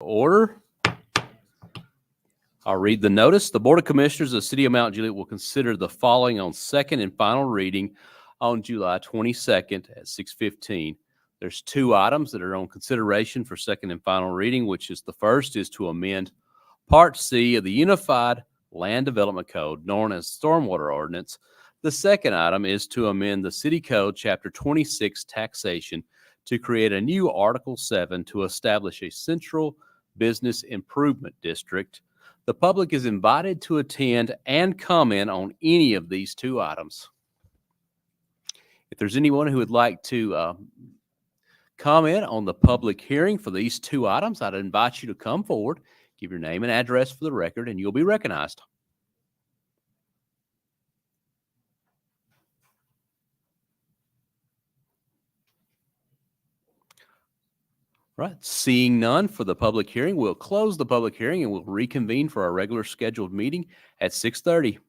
Order. I'll read the notice. The Board of Commissioners of the City of Mount Juliet will consider the following on second and final reading on July 22nd at 6:15. There's two items that are on consideration for second and final reading, which is the first is to amend Part C of the Unified Land Development Code, known as Stormwater Ordinance. The second item is to amend the City Code, Chapter 26, Taxation, to create a new Article 7 to establish a central business improvement district. The public is invited to attend and comment on any of these two items. If there's anyone who would like to comment on the public hearing for these two items, I'd invite you to come forward, give your name and address for the record, and you'll be recognized. Right. Seeing none for the public hearing, we'll close the public hearing and we'll reconvene for our regular scheduled meeting at 6:30.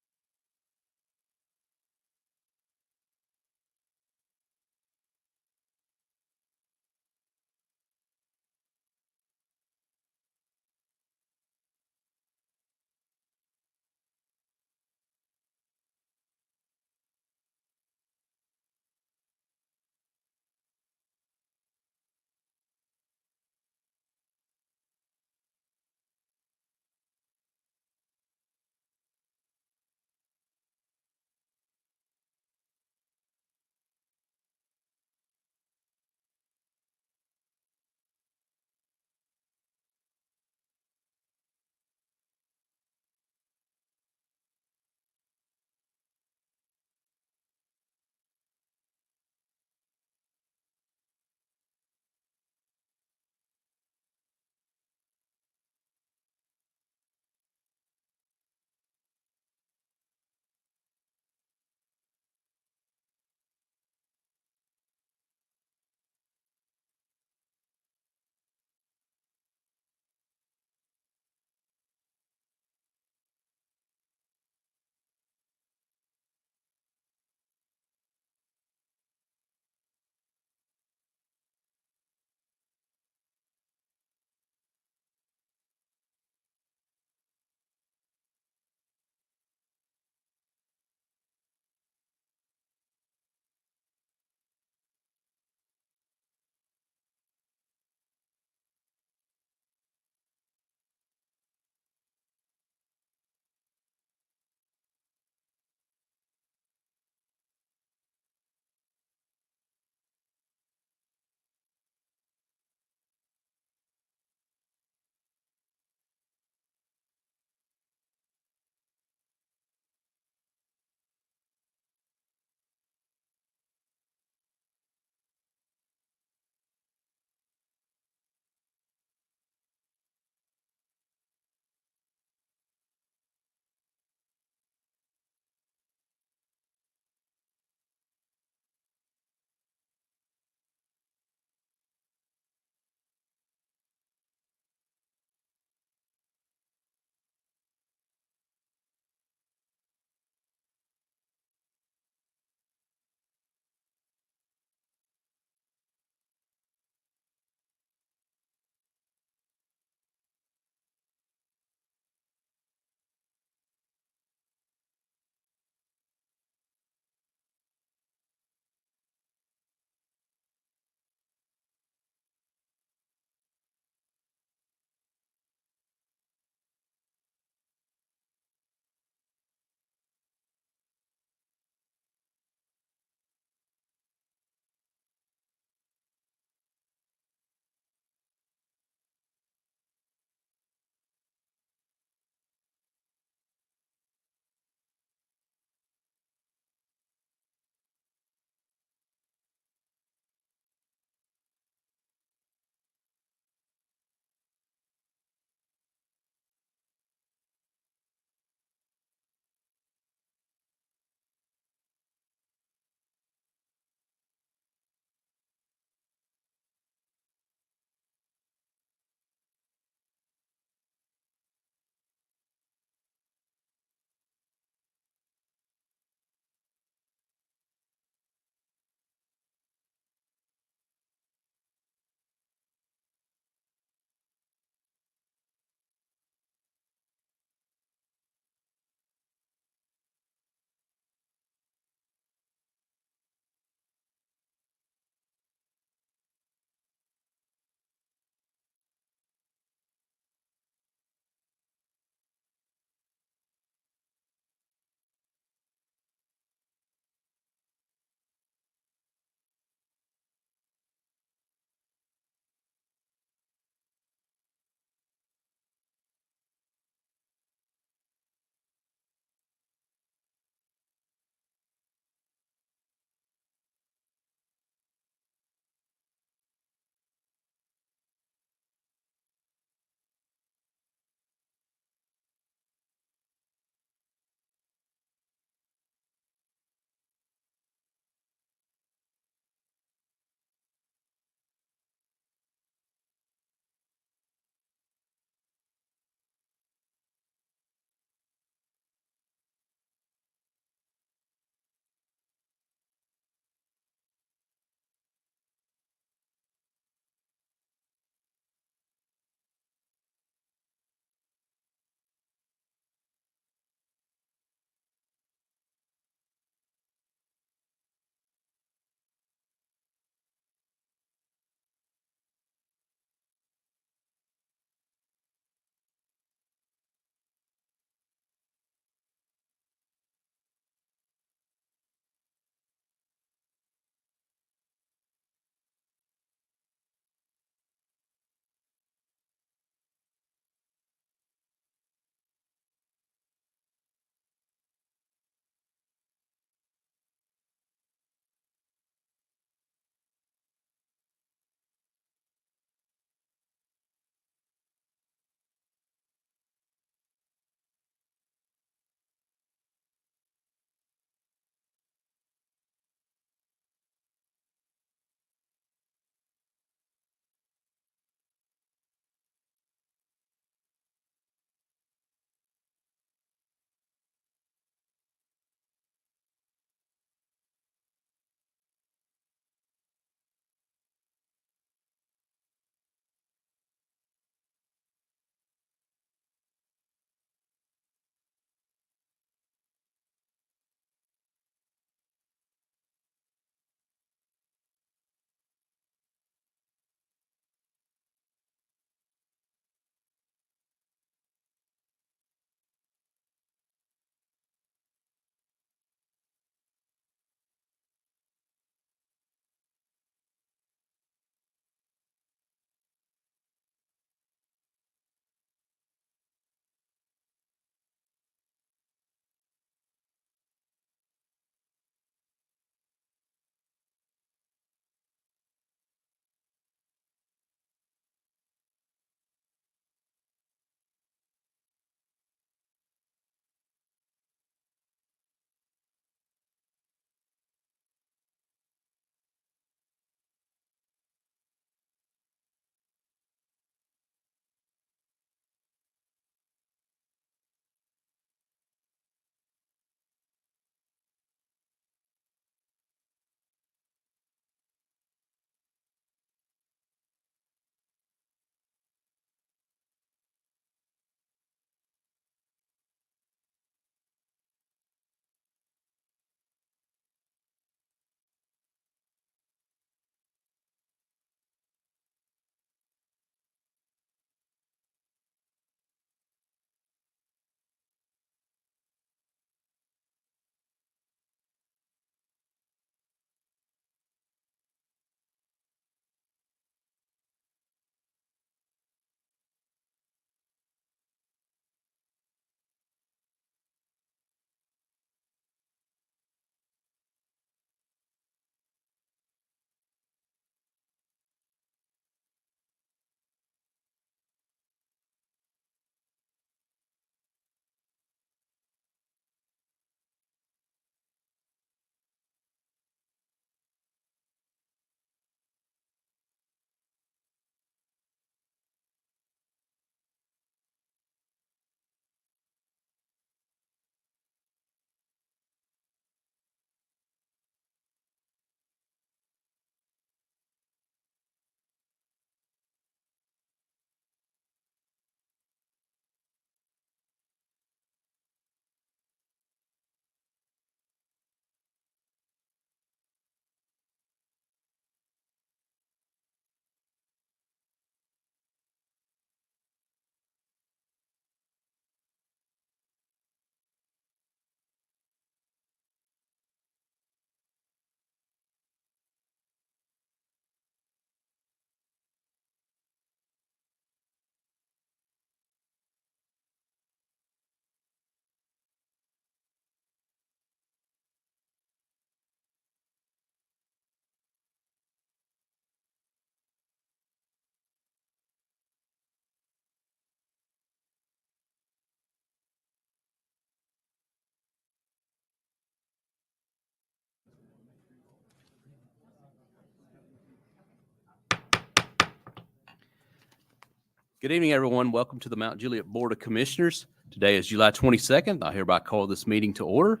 Good evening, everyone. Welcome to the Mount Juliet Board of Commissioners. Today is July 22nd. I hereby call this meeting to order.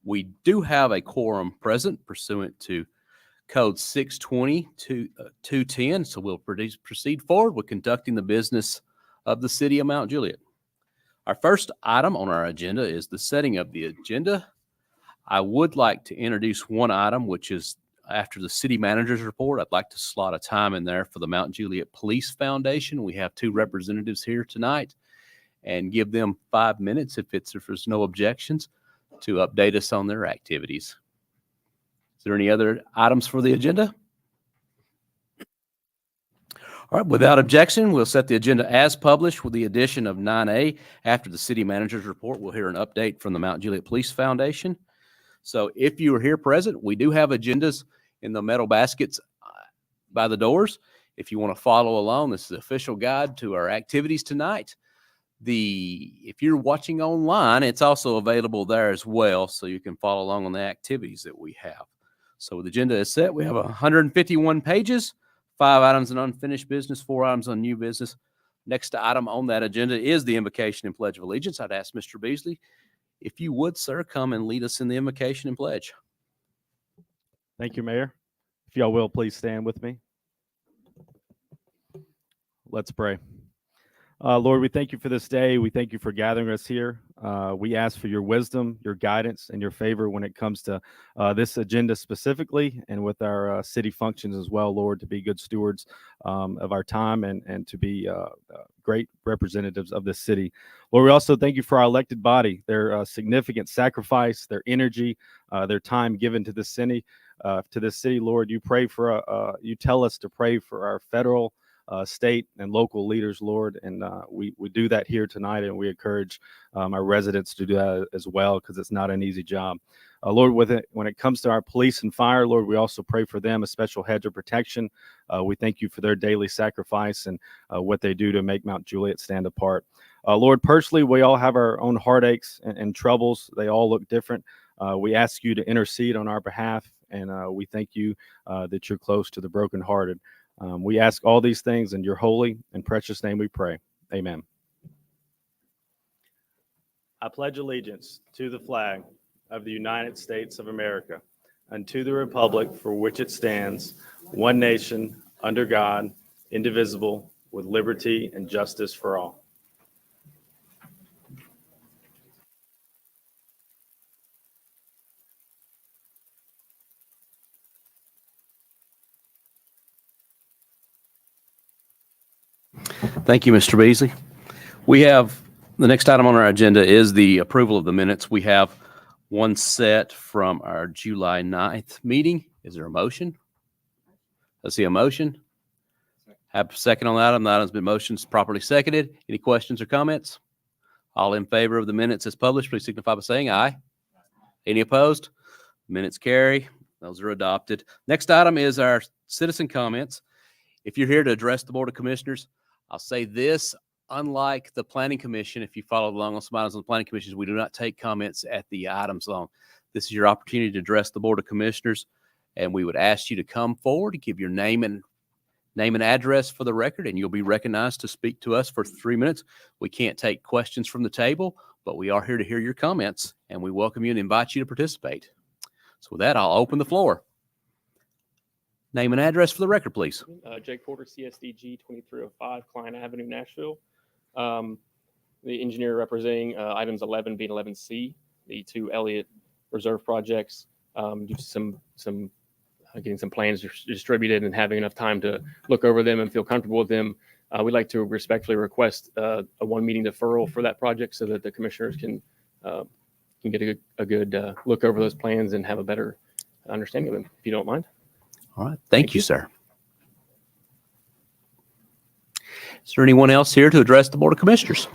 We do have a quorum present pursuant to Code 620-210, so we'll proceed forward with conducting the business of the City of Mount Juliet. Our first item on our agenda is the setting of the agenda. I would like to introduce one item, which is after the city manager's report. I'd like to slot a time in there for the Mount Juliet Police Foundation. We have two representatives here tonight and give them 5 minutes, if there's no objections, to update us on their activities. Is there any other items for the agenda? All right, without objection, we'll set the agenda as published with the addition of 9A. After the city manager's report, we'll hear an update from the Mount Juliet Police Foundation. So if you are here present, we do have agendas in the metal baskets by the doors. If you want to follow along, this is the official guide to our activities tonight. If you're watching online, it's also available there as well, so you can follow along on the activities that we have. So the agenda is set. We have 151 pages, 5 items in unfinished business, 4 items on new business. Next item on that agenda is the invocation and pledge of allegiance. I'd ask Mr. Beasley, if you would, sir, come and lead us in the invocation and pledge. Thank you, Mayor. If y'all will, please stand with me. Let's pray. Lord, we thank you for this day. We thank you for gathering us here. We ask for your wisdom, your guidance, and your favor when it comes to this agenda specifically and with our city functions as well, Lord, to be good stewards of our time and to be great representatives of this city. Lord, we also thank you for our elected body, their significant sacrifice, their energy, their time given to this city. Lord, you pray for you tell us to pray for our federal, state, and local leaders, Lord, and we do that here tonight, and we encourage our residents to do that as well, because it's not an easy job. Lord, when it comes to our police and fire, Lord, we also pray for them a special hedge of protection. We thank you for their daily sacrifice and what they do to make Mount Juliet stand apart. Lord, personally, we all have our own heartaches and troubles. They all look different. We ask you to intercede on our behalf, and we thank you that you're close to the brokenhearted. We ask all these things in your holy and precious name we pray. Amen. I pledge allegiance to the flag of the United States of America and to the republic for which it stands, one nation, under God, indivisible, with liberty and justice for all. Thank you, Mr. Beasley. We have the next item on our agenda is the approval of the minutes. We have one set from our July 9th meeting. Is there a motion? I see a motion. Have a second on the item. The item's been motioned, properly seconded. Any questions or comments? All in favor of the minutes as published, please signify by saying aye. Any opposed? Minutes carry. Those are adopted. Next item is our citizen comments. If you're here to address the Board of Commissioners, I'll say this, unlike the Planning Commission, if you followed along on some items on the Planning Commission, we do not take comments at the items long. This is your opportunity to address the Board of Commissioners, and we would ask you to come forward, give your name and address for the record, and you'll be recognized to speak to us for 3 minutes. We can't take questions from the table, but we are here to hear your comments, and we welcome you and invite you to participate. So with that, I'll open the floor. Name and address for the record, please. Jake Porter, CSDG 2305, Klein Avenue, Nashville. The engineer representing items 11B and 11C, the two Elliott Reserve projects, due to some getting some plans distributed and having enough time to look over them and feel comfortable with them. We'd like to respectfully request a 1 meeting deferral for that project so that the commissioners can get a good look over those plans and have a better understanding of them, if you don't mind. All right. Thank you, sir. Is there anyone else here to address the Board of Commissioners?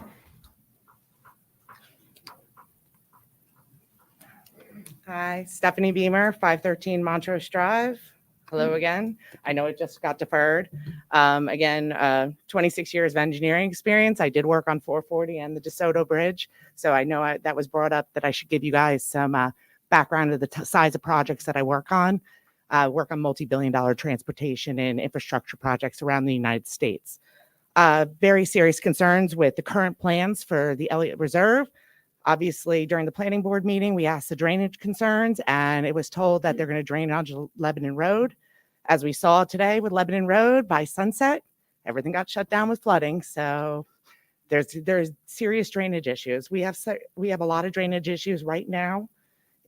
Hi, Stephanie Beamer, 513 Montrose Drive. Hello again. I know it just got deferred. 26 years of engineering experience. I did work on 440 and the DeSoto Bridge. So I know that was brought up that I should give you guys some background of the size of projects that I work on. Work on multi-billion-dollar transportation and infrastructure projects around the United States. Very serious concerns with the current plans for the Elliott Reserve. Obviously, during the planning board meeting, we asked the drainage concerns, and it was told that they're going to drain onto Lebanon Road. As we saw today with Lebanon Road by sunset, everything got shut down with flooding. So there's serious drainage issues. We have a lot of drainage issues right now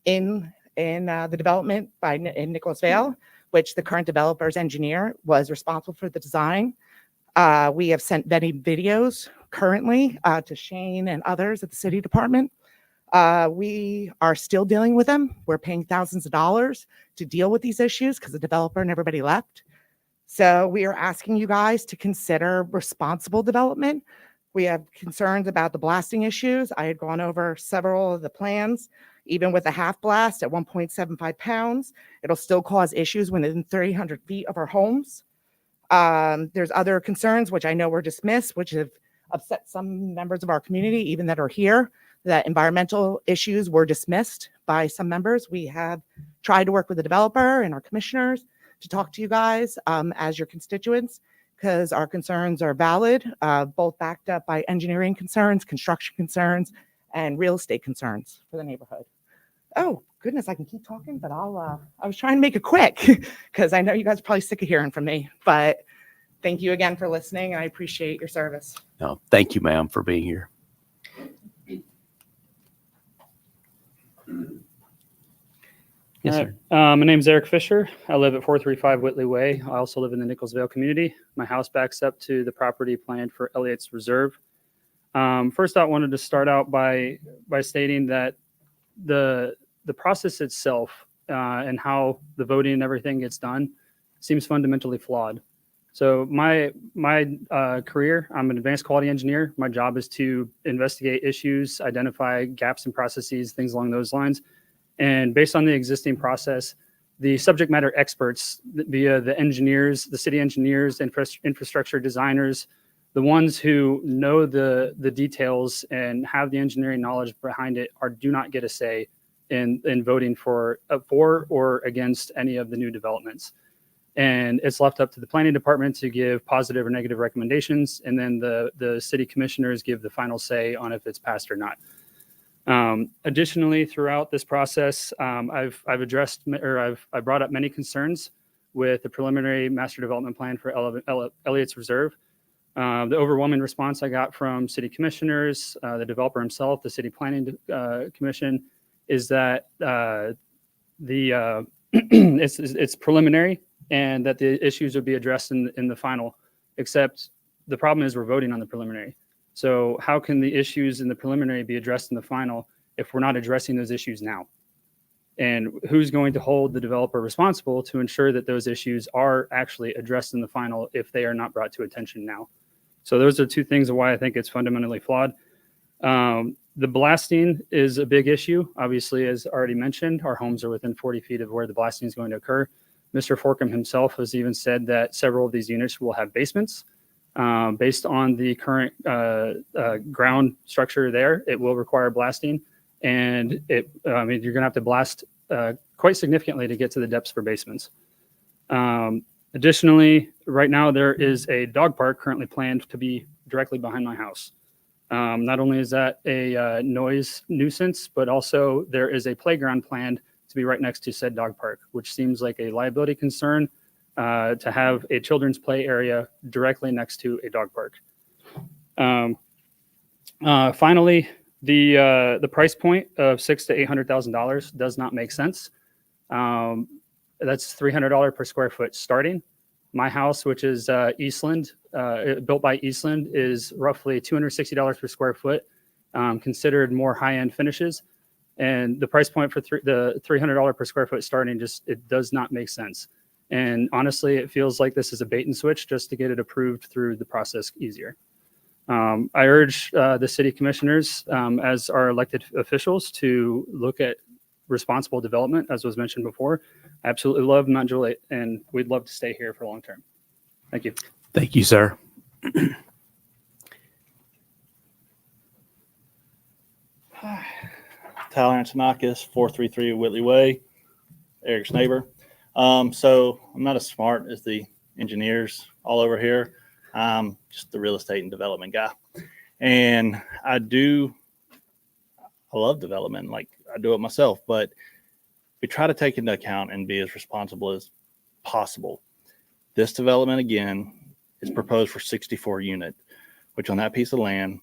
in the development in Nicholas Vale, which the current developer's engineer was responsible for the design. We have sent many videos currently to Shane and others at the city department. We are still dealing with them. We're paying thousands of dollars to deal with these issues because the developer and everybody left. So we are asking you guys to consider responsible development. We have concerns about the blasting issues. I had gone over several of the plans. Even with a half blast at 1.75 pounds, it'll still cause issues within 300 feet of our homes. There's other concerns, which I know were dismissed, which have upset some members of our community, even that are here, that environmental issues were dismissed by some members. We have tried to work with the developer and our commissioners to talk to you guys as your constituents, because our concerns are valid, both backed up by engineering concerns, construction concerns, and real estate concerns for the neighborhood. Oh, goodness, I can keep talking, but I was trying to make it quick because I know you guys are probably sick of hearing from me, but thank you again for listening. I appreciate your service. No, thank you, ma'am, for being here. Yes, sir. My name is Eric Fisher. I live at 435 Whitley Way. I also live in the Nichols Vale community. My house backs up to the property planned for Elliott's Reserve. First, I wanted to start out by stating that the process itself and how the voting and everything gets done seems fundamentally flawed. So my career, I'm an advanced quality engineer. My job is to investigate issues, identify gaps in processes, things along those lines. And based on the existing process, the subject matter experts via the engineers, the city engineers, infrastructure designers, the ones who know the details and have the engineering knowledge behind it do not get a say in voting for or against any of the new developments. And it's left up to the planning department to give positive or negative recommendations, and then the city commissioners give the final say on if it's passed or not. Additionally, throughout this process, I've brought up many concerns with the preliminary master development plan for Elliott's Reserve. The overwhelming response I got from city commissioners, the developer himself, the city planning commission, is that it's preliminary and that the issues will be addressed in the final. Except the problem is we're voting on the preliminary. So how can the issues in the preliminary be addressed in the final if we're not addressing those issues now? And who's going to hold the developer responsible to ensure that those issues are actually addressed in the final if they are not brought to attention now? So those are two things of why I think it's fundamentally flawed. The blasting is a big issue. Obviously, as already mentioned, our homes are within 40 feet of where the blasting is going to occur. Mr. Forkham himself has even said that several of these units will have basements. Based on the current ground structure there, it will require blasting. And you're going to have to blast quite significantly to get to the depths for basements. Additionally, right now there is a dog park currently planned to be directly behind my house. Not only is that a noise nuisance, but also there is a playground planned to be right next to said dog park, which seems like a liability concern to have a children's play area directly next to a dog park. Finally, the price point of $600,000 to $800,000 does not make sense. That's $300 per square foot starting. My house, which is Eastland, built by Eastland, is roughly $260 per square foot, considered more high-end finishes. And the price point for the $300 per square foot starting it does not make sense. And honestly, it feels like this is a bait and switch just to get it approved through the process easier. I urge the city commissioners, as our elected officials, to look at responsible development, as was mentioned before. I absolutely love Mount Juliet, and we'd love to stay here for long term. Thank you. Thank you, sir. Tyler Antonakis, 433 Whitley Way, Eric's neighbor. So I'm not as smart as the engineers all over here. I'm just the real estate and development guy. And I love development. Like I do it myself, but we try to take into account and be as responsible as possible. This development again is proposed for 64 unit, which on that piece of land,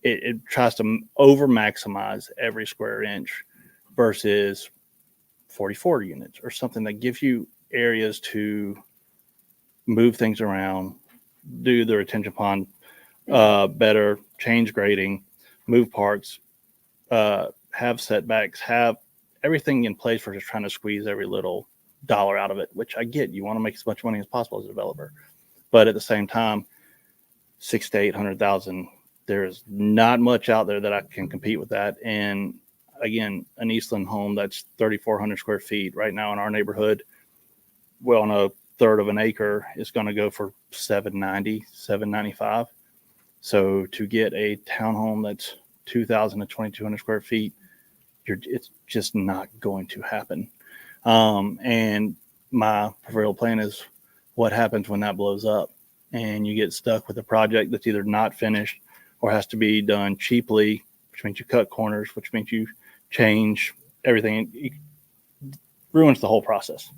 it tries to over maximize every square inch versus 44 units or something that gives you areas to move things around, do the retention pond better, change grading, move parts, have setbacks, have everything in place for just trying to squeeze every little dollar out of it, which I get. You want to make as much money as possible as a developer, but at the same time, 600,000 to 800,000, there's not much out there that I can compete with that. And again, an Eastland home that's 3,400 square feet right now in our neighborhood, well, on a third of an acre, is going to go for $790,000, $795,000. So to get a townhome that's 2,000 to 2,200 square feet, it's just not going to happen. And my proverbial plan is what happens when that blows up and you get stuck with a project that's either not finished or has to be done cheaply, which means you cut corners, which means you change everything. It ruins the whole process.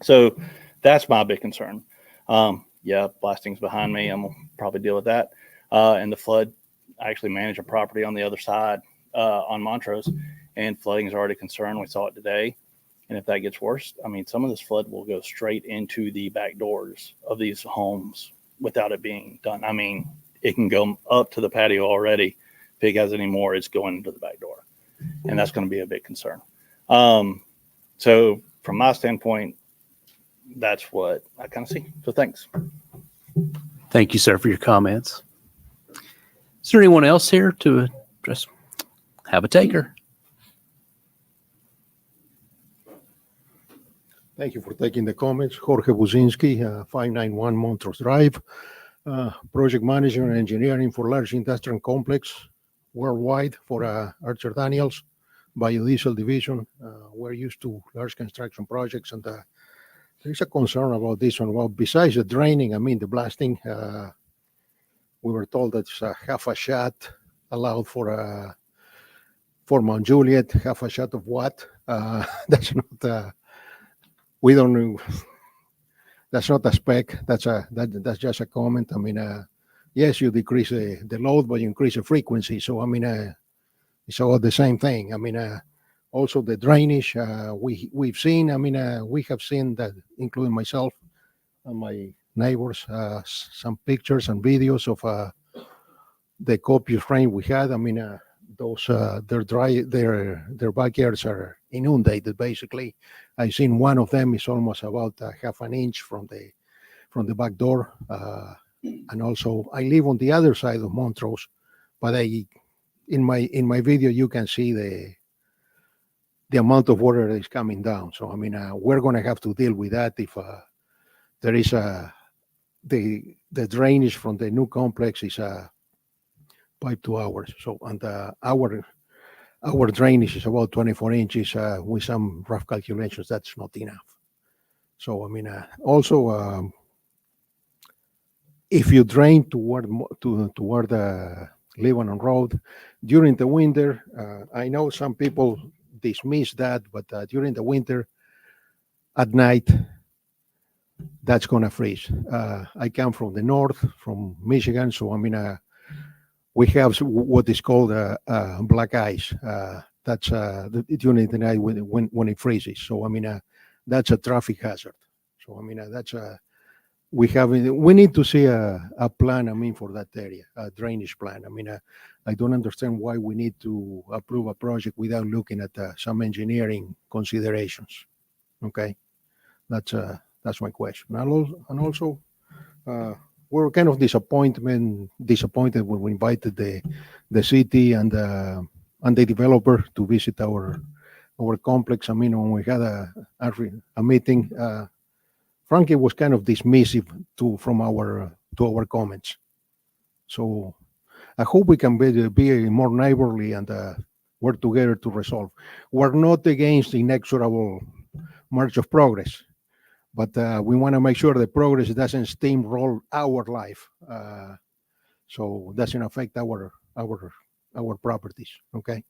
So that's my big concern. Yeah, blasting's behind me. I'm gonna probably deal with that. And the flood, I actually manage a property on the other side on Montrose, and flooding is already a concern. We saw it today. And if that gets worse, I mean, some of this flood will go straight into the back doors of these homes without it being done. I mean, it can go up to the patio already. If it has any more, it's going into the back door. And that's going to be a big concern. So from my standpoint, that's what I kind of see. So thanks. Thank you, sir, for your comments. Is there anyone else here to address? Have a taker. Thank you for taking the comments. Jorge Buzinski, 591 Montrose Drive, project manager and engineering for large industrial complex worldwide for Archer Daniels Biodiesel division. We're used to large construction projects, and there's a concern about this one. Well, besides the draining, I mean, the blasting, we were told that it's half a shot allowed for Mount Juliet, half a shot of what? That's not... we don't know. That's not a spec. That's just a comment. I mean, yes, you decrease the load, but you increase the frequency. So I mean, it's all the same thing. I mean, also the drainage. We've seen. I mean, we have seen that, including myself and my neighbors, some pictures and videos of the copious rain we had. I mean, those their backyards are inundated basically. I've seen one of them is almost about half an inch from the back door, and also I live on the other side of Montrose, but in my video you can see the amount of water that is coming down. So I mean, we're going to have to deal with that if there is the drainage from the new complex is 5 to ours. So and our drainage is about 24 inches with some rough calculations. That's not enough. So I mean, also if you drain toward the Lebanon Road during the winter, I know some people dismiss that, but during the winter at night, that's gonna freeze. I come from the north, from Michigan, so I mean, we have what is called black ice. That's during the night when it freezes. So I mean, that's a traffic hazard. So I mean, that's we need to see a plan. I mean, for that area, a drainage plan. I mean, I don't understand why we need to approve a project without looking at some engineering considerations. Okay, that's my question. And also, we're kind of disappointed when we invited the city and the developer to visit our complex. I mean, when we had a meeting, Frankie was kind of dismissive to our comments. So I hope we can be more neighborly and work together to resolve. We're not against inexorable march of progress, but we want to make sure the progress doesn't steamroll our life, so doesn't affect our properties. Okay.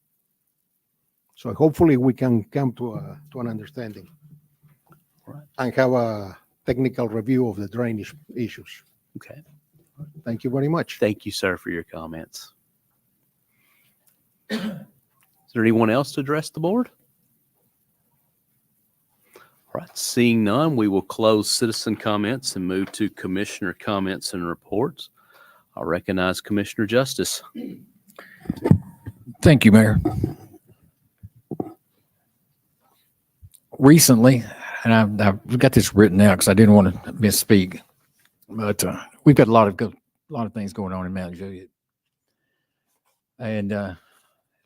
So hopefully we can come to an understanding Right. and have a technical review of the drainage issues. Okay. Thank you very much. Thank you, sir, for your comments. Is there anyone else to address the board? All right, seeing none, we will close citizen comments and move to commissioner comments and reports. I'll recognize Commissioner Justice. Thank you, Mayor. Recently, and I've got this written out because I didn't want to misspeak, but we've got a lot of things going on in Mount Juliet. And as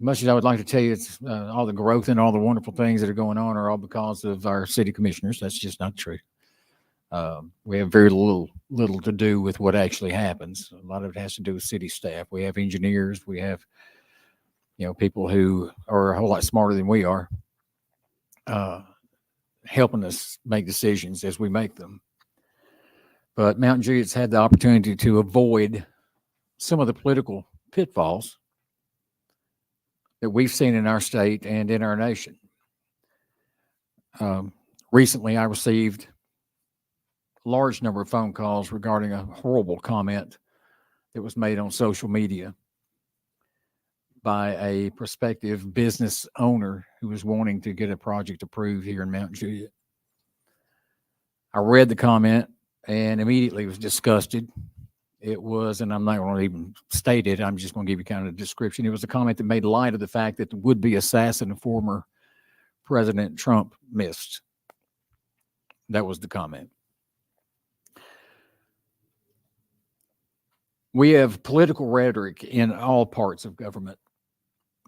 much as I would like to tell you it's all the growth and all the wonderful things that are going on are all because of our city commissioners, that's just not true. We have very little to do with what actually happens. A lot of it has to do with city staff. We have engineers. We have, people who are a whole lot smarter than we are, helping us make decisions as we make them. But Mount Juliet's had the opportunity to avoid some of the political pitfalls that we've seen in our state and in our nation. Recently, I received a large number of phone calls regarding a horrible comment that was made on social media by a prospective business owner who was wanting to get a project approved here in Mount Juliet. I read the comment and immediately was disgusted. It was, and I'm not going to even state it, I'm just going to give you kind of a description. It was a comment that made light of the fact that the would-be assassin of former President Trump missed. That was the comment. We have political rhetoric in all parts of government.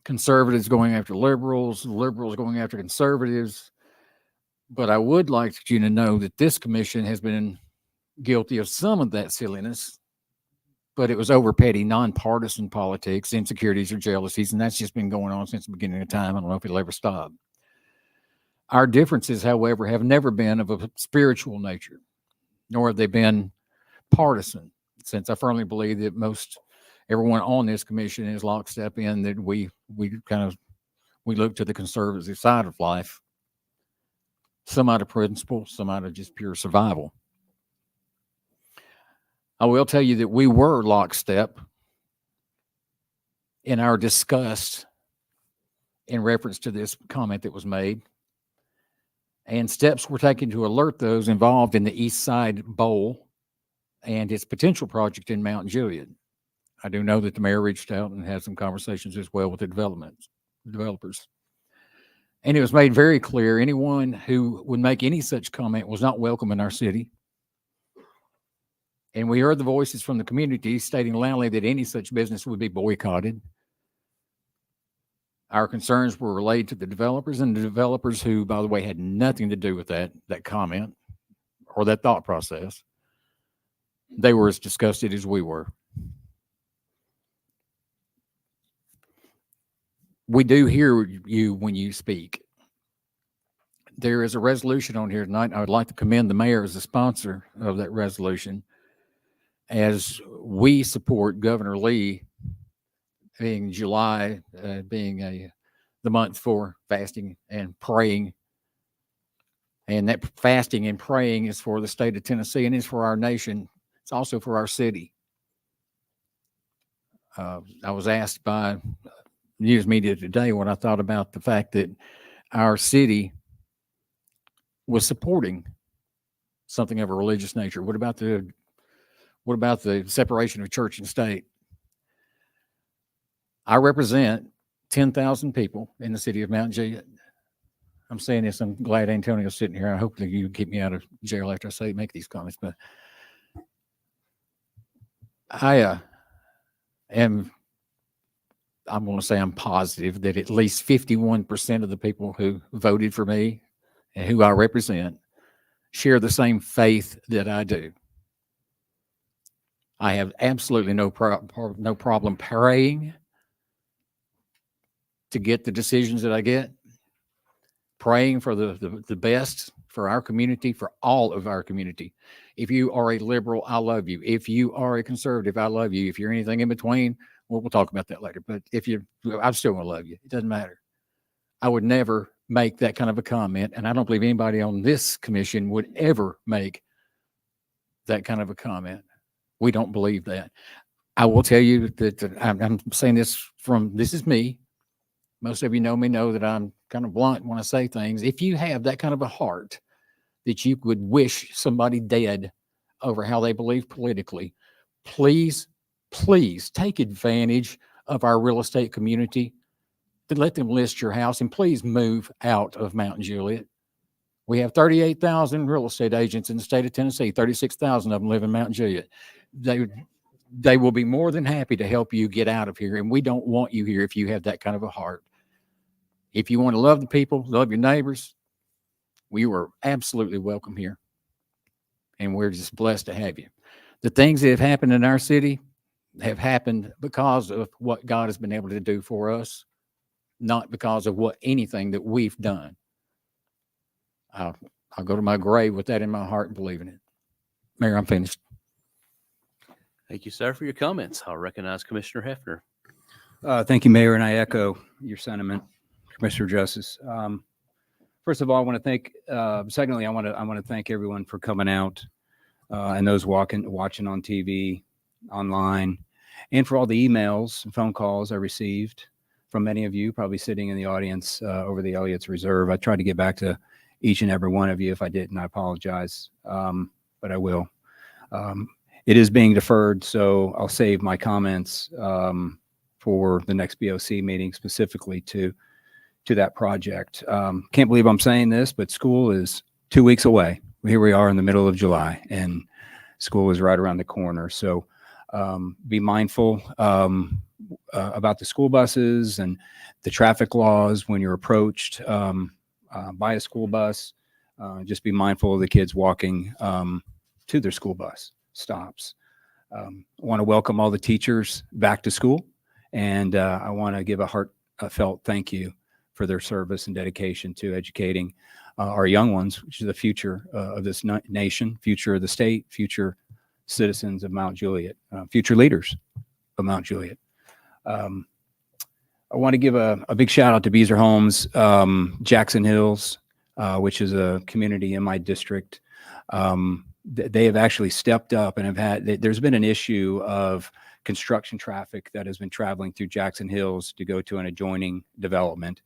Conservatives going after liberals, liberals going after conservatives. But I would like you to know that this commission has been guilty of some of that silliness, but it was over petty, nonpartisan politics, insecurities or jealousies, and that's just been going on since the beginning of time. I don't know if it'll ever stop. Our differences, however, have never been of a spiritual nature, nor have they been partisan, since I firmly believe that everyone on this commission is lockstep in that we look to the conservative side of life, some out of principle, some out of just pure survival. I will tell you that we were lockstep in our disgust in reference to this comment that was made, and steps were taken to alert those involved in the East Side Bowl and its potential project in Mount Juliet. I do know that the mayor reached out and had some conversations as well with the developers. And it was made very clear anyone who would make any such comment was not welcome in our city. And we heard the voices from the community stating loudly that any such business would be boycotted. Our concerns were relayed to the developers, and the developers who, by the way, had nothing to do with that comment or that thought process. They were as disgusted as we were. We do hear you when you speak. There is a resolution on here tonight. I would like to commend the mayor as the sponsor of that resolution, as we support Governor Lee, being July, the month for fasting and praying. And that fasting and praying is for the state of Tennessee and is for our nation. It's also for our city. I was asked by news media today what I thought about the fact that our city was supporting something of a religious nature. What about the separation of church and state? I represent 10,000 people in the city of Mount Juliet. I'm saying this, I'm glad Antonio's sitting here. I hope that you keep me out of jail after I make these comments, but I'm going to say I'm positive that at least 51% of the people who voted for me and who I represent share the same faith that I do. I have absolutely no problem praying to get the decisions that I get, praying for the best for our community, for all of our community. If you are a liberal, I love you. If you are a conservative, I love you. If you're anything in between, well, we'll talk about that later. But if you, I'm still going to love you. It doesn't matter. I would never make that kind of a comment. And I don't believe anybody on this commission would ever make that kind of a comment. We don't believe that. I will tell you that I'm saying this this is me. Most of you know me, know that I'm kind of blunt when I say things. If you have that kind of a heart that you would wish somebody dead over how they believe politically, please, please take advantage of our real estate community to let them list your house, and please move out of Mount Juliet. We have 38,000 real estate agents in the state of Tennessee. 36,000 of them live in Mount Juliet. They will be more than happy to help you get out of here. And we don't want you here if you have that kind of a heart. If you want to love the people, love your neighbors, we were absolutely welcome here. And we're just blessed to have you. The things that have happened in our city have happened because of what God has been able to do for us, not because of anything that we've done. I'll go to my grave with that in my heart and believing it. Mayor, I'm finished. Thank you, sir, for your comments. I'll recognize Commissioner Hefner. Thank you, Mayor, and I echo your sentiment, Commissioner Justice. First of all, I want to thank. Secondly, I want to thank everyone for coming out, and those watching on TV, online, and for all the emails and phone calls I received from many of you, probably sitting in the audience over the Elliott's Reserve. I tried to get back to each and every one of you. If I didn't, I apologize, but I will. It is being deferred, so I'll save my comments for the next BOC meeting specifically to that project. Can't believe I'm saying this, but school is 2 weeks away. Here we are in the middle of July, and school is right around the corner. So be mindful about the school buses and the traffic laws when you're approached by a school bus. Just be mindful of the kids walking to their school bus stops. I want to welcome all the teachers back to school, and I want to give a heartfelt thank you for their service and dedication to educating our young ones, which is the future of this nation, future of the state, future citizens of Mount Juliet, future leaders of Mount Juliet. I want to give a big shout out to Beezer Homes, Jackson Hills, which is a community in my district. They have actually stepped up and there's been an issue of construction traffic that has been traveling through Jackson Hills to go to an adjoining development.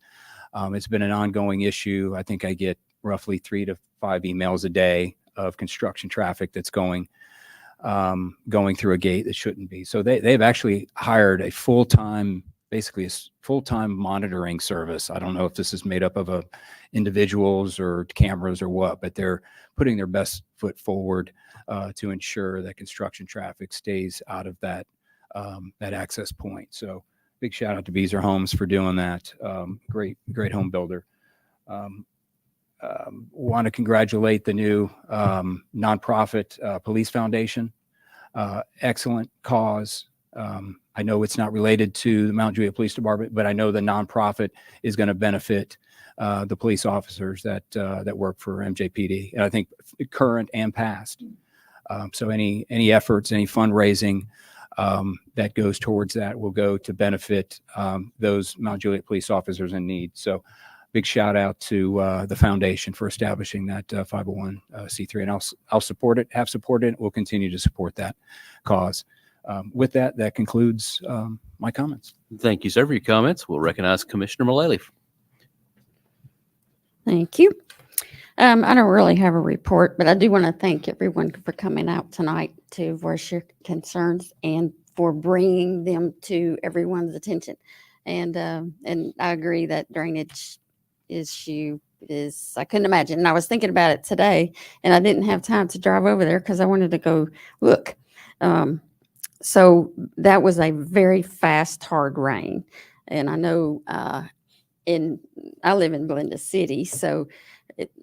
It's been an ongoing issue. I think I get roughly 3 to 5 emails a day of construction traffic that's going through a gate that shouldn't be. So they've actually hired a full-time monitoring service. I don't know if this is made up of individuals or cameras or what, but they're putting their best foot forward to ensure that construction traffic stays out of that access point. So big shout out to Beezer Homes for doing that. Great home builder. Want to congratulate the new nonprofit police foundation. Excellent cause. I know it's not related to the Mount Juliet Police Department, but I know the nonprofit is going to benefit the police officers that work for MJPD, and I think current and past. So any efforts, any fundraising that goes towards that will go to benefit those Mount Juliet police officers in need. So big shout out to the foundation for establishing that 501c3, and I'll support it, have supported it, we'll continue to support that cause. With that concludes my comments. Thank you, sir, for your comments. We'll recognize Commissioner Mullally. Thank you. I don't really have a report, but I do want to thank everyone for coming out tonight to voice your concerns and for bringing them to everyone's attention. And I agree that drainage issue is, I couldn't imagine. And I was thinking about it today, and I didn't have time to drive over there because I wanted to go look. So that was a very fast, hard rain. And I know I live in Belinda City, so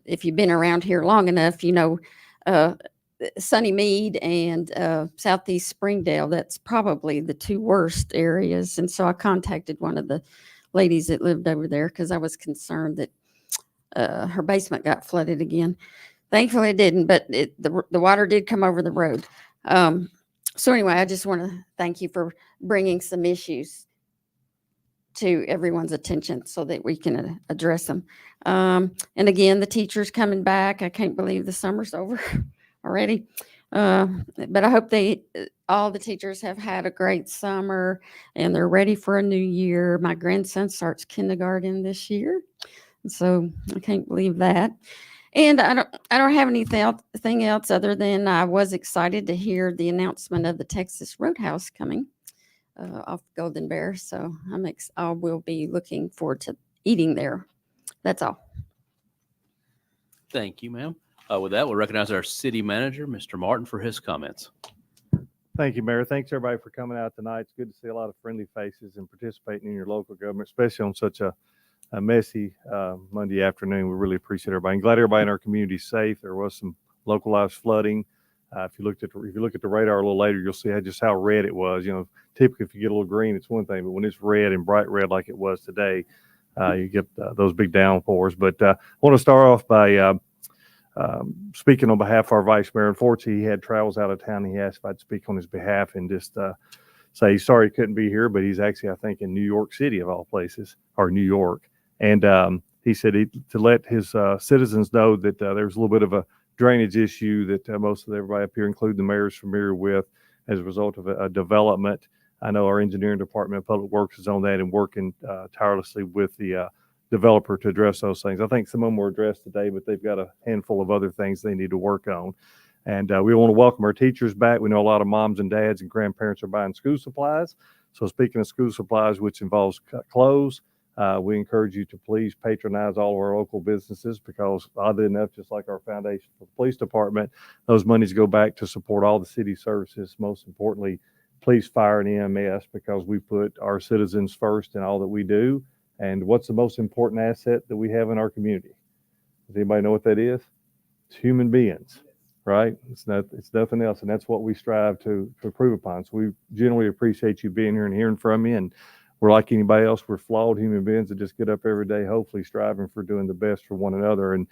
if you've been around here long enough, you know Sunnymead and Southeast Springdale, that's probably the two worst areas. And so I contacted one of the ladies that lived over there because I was concerned that her basement got flooded again. Thankfully it didn't, but the water did come over the road. So anyway, I just want to thank you for bringing some issues to everyone's attention so that we can address them. And again, the teachers coming back. I can't believe the summer's over already. But I hope all the teachers have had a great summer and they're ready for a new year. My grandson starts kindergarten this year, so I can't believe that. And I don't have anything else other than I was excited to hear the announcement of the Texas Roadhouse coming off Golden Bear. So I will be looking forward to eating there. That's all. Thank you, ma'am. With that, we'll recognize our city manager, Mr. Martin, for his comments. Thank you, Mayor. Thanks everybody for coming out tonight. It's good to see a lot of friendly faces and participating in your local government, especially on such a messy Monday afternoon. We really appreciate everybody. I'm glad everybody in our community is safe. There was some localized flooding. If you look at the radar a little later, you'll see just how red it was. You know, typically if you get a little green, it's one thing, but when it's red and bright red like it was today, you get those big downpours. But I want to start off by speaking on behalf of our vice mayor. Unfortunately, he had travels out of town. He asked if I'd speak on his behalf and just say he's sorry he couldn't be here, but he's actually, I think, in New York City of all places, or New York. And he said to let his citizens know that there's a little bit of a drainage issue that most of everybody up here, including the mayor, is familiar with as a result of a development. I know our engineering department of public works is on that and working tirelessly with the developer to address those things. I think some of them were addressed today, but they've got a handful of other things they need to work on. And we want to welcome our teachers back. We know a lot of moms and dads and grandparents are buying school supplies. So speaking of school supplies, which involves clothes, we encourage you to please patronize all of our local businesses because oddly enough, just like our foundation for the police department, those monies go back to support all the city services. Most importantly, police, fire, and EMS, because we put our citizens first in all that we do. And what's the most important asset that we have in our community? Does anybody know what that is? It's human beings, right? It's nothing else. And that's what we strive to improve upon. So we generally appreciate you being here and hearing from you. And we're like anybody else. We're flawed human beings that just get up every day, hopefully striving for doing the best for one another. And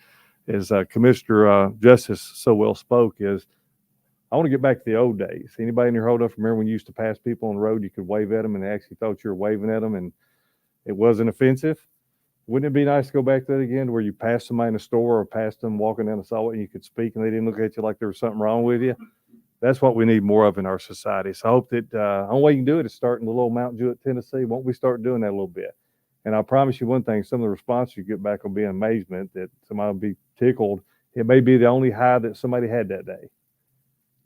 as Commissioner Justice so well spoke is, I want to get back to the old days. Anybody in here hold up remember when you used to pass people on the road, you could wave at them and they actually thought you were waving at them and it wasn't offensive? Wouldn't it be nice to go back to that again, where you passed somebody in a store or passed them walking down the sidewalk and you could speak and they didn't look at you like there was something wrong with you? That's what we need more of in our society. So I hope that the only way you can do it is start in the little Mount Jewett, Tennessee. Won't we start doing that a little bit? And I promise you one thing, some of the response you get back will be an amazement that somebody will be tickled. It may be the only high that somebody had that day.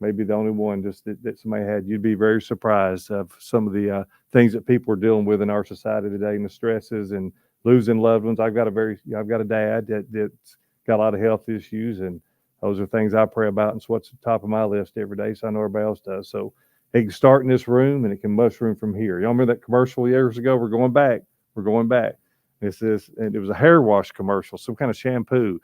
Maybe the only one just that somebody had. You'd be very surprised of some of the things that people are dealing with in our society today and the stresses and losing loved ones. I've got a dad that's got a lot of health issues, and those are things I pray about, and it's what's at the top of my list every day. So I know everybody else does. So it can start in this room and it can mushroom from here. Y'all remember that commercial years ago? We're going back. And it was a hair wash commercial, some kind of shampoo.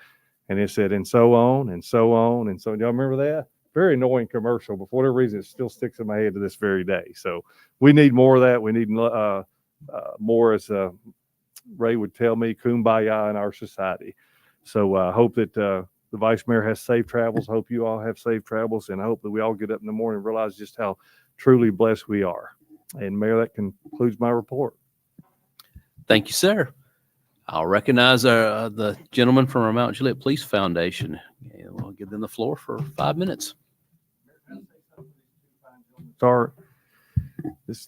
And it said, and so on, and so on, and so on. Y'all remember that? Very annoying commercial, but for whatever reason, it still sticks in my head to this very day. So we need more of that. We need more, as Ray would tell me, kumbaya in our society. So I hope that the vice mayor has safe travels. Hope you all have safe travels, and I hope that we all get up in the morning and realize just how truly blessed we are. And Mayor, that concludes my report. Thank you, sir. I'll recognize the gentleman from our Mount Juliet Police Foundation. And we'll give them the floor for 5 minutes.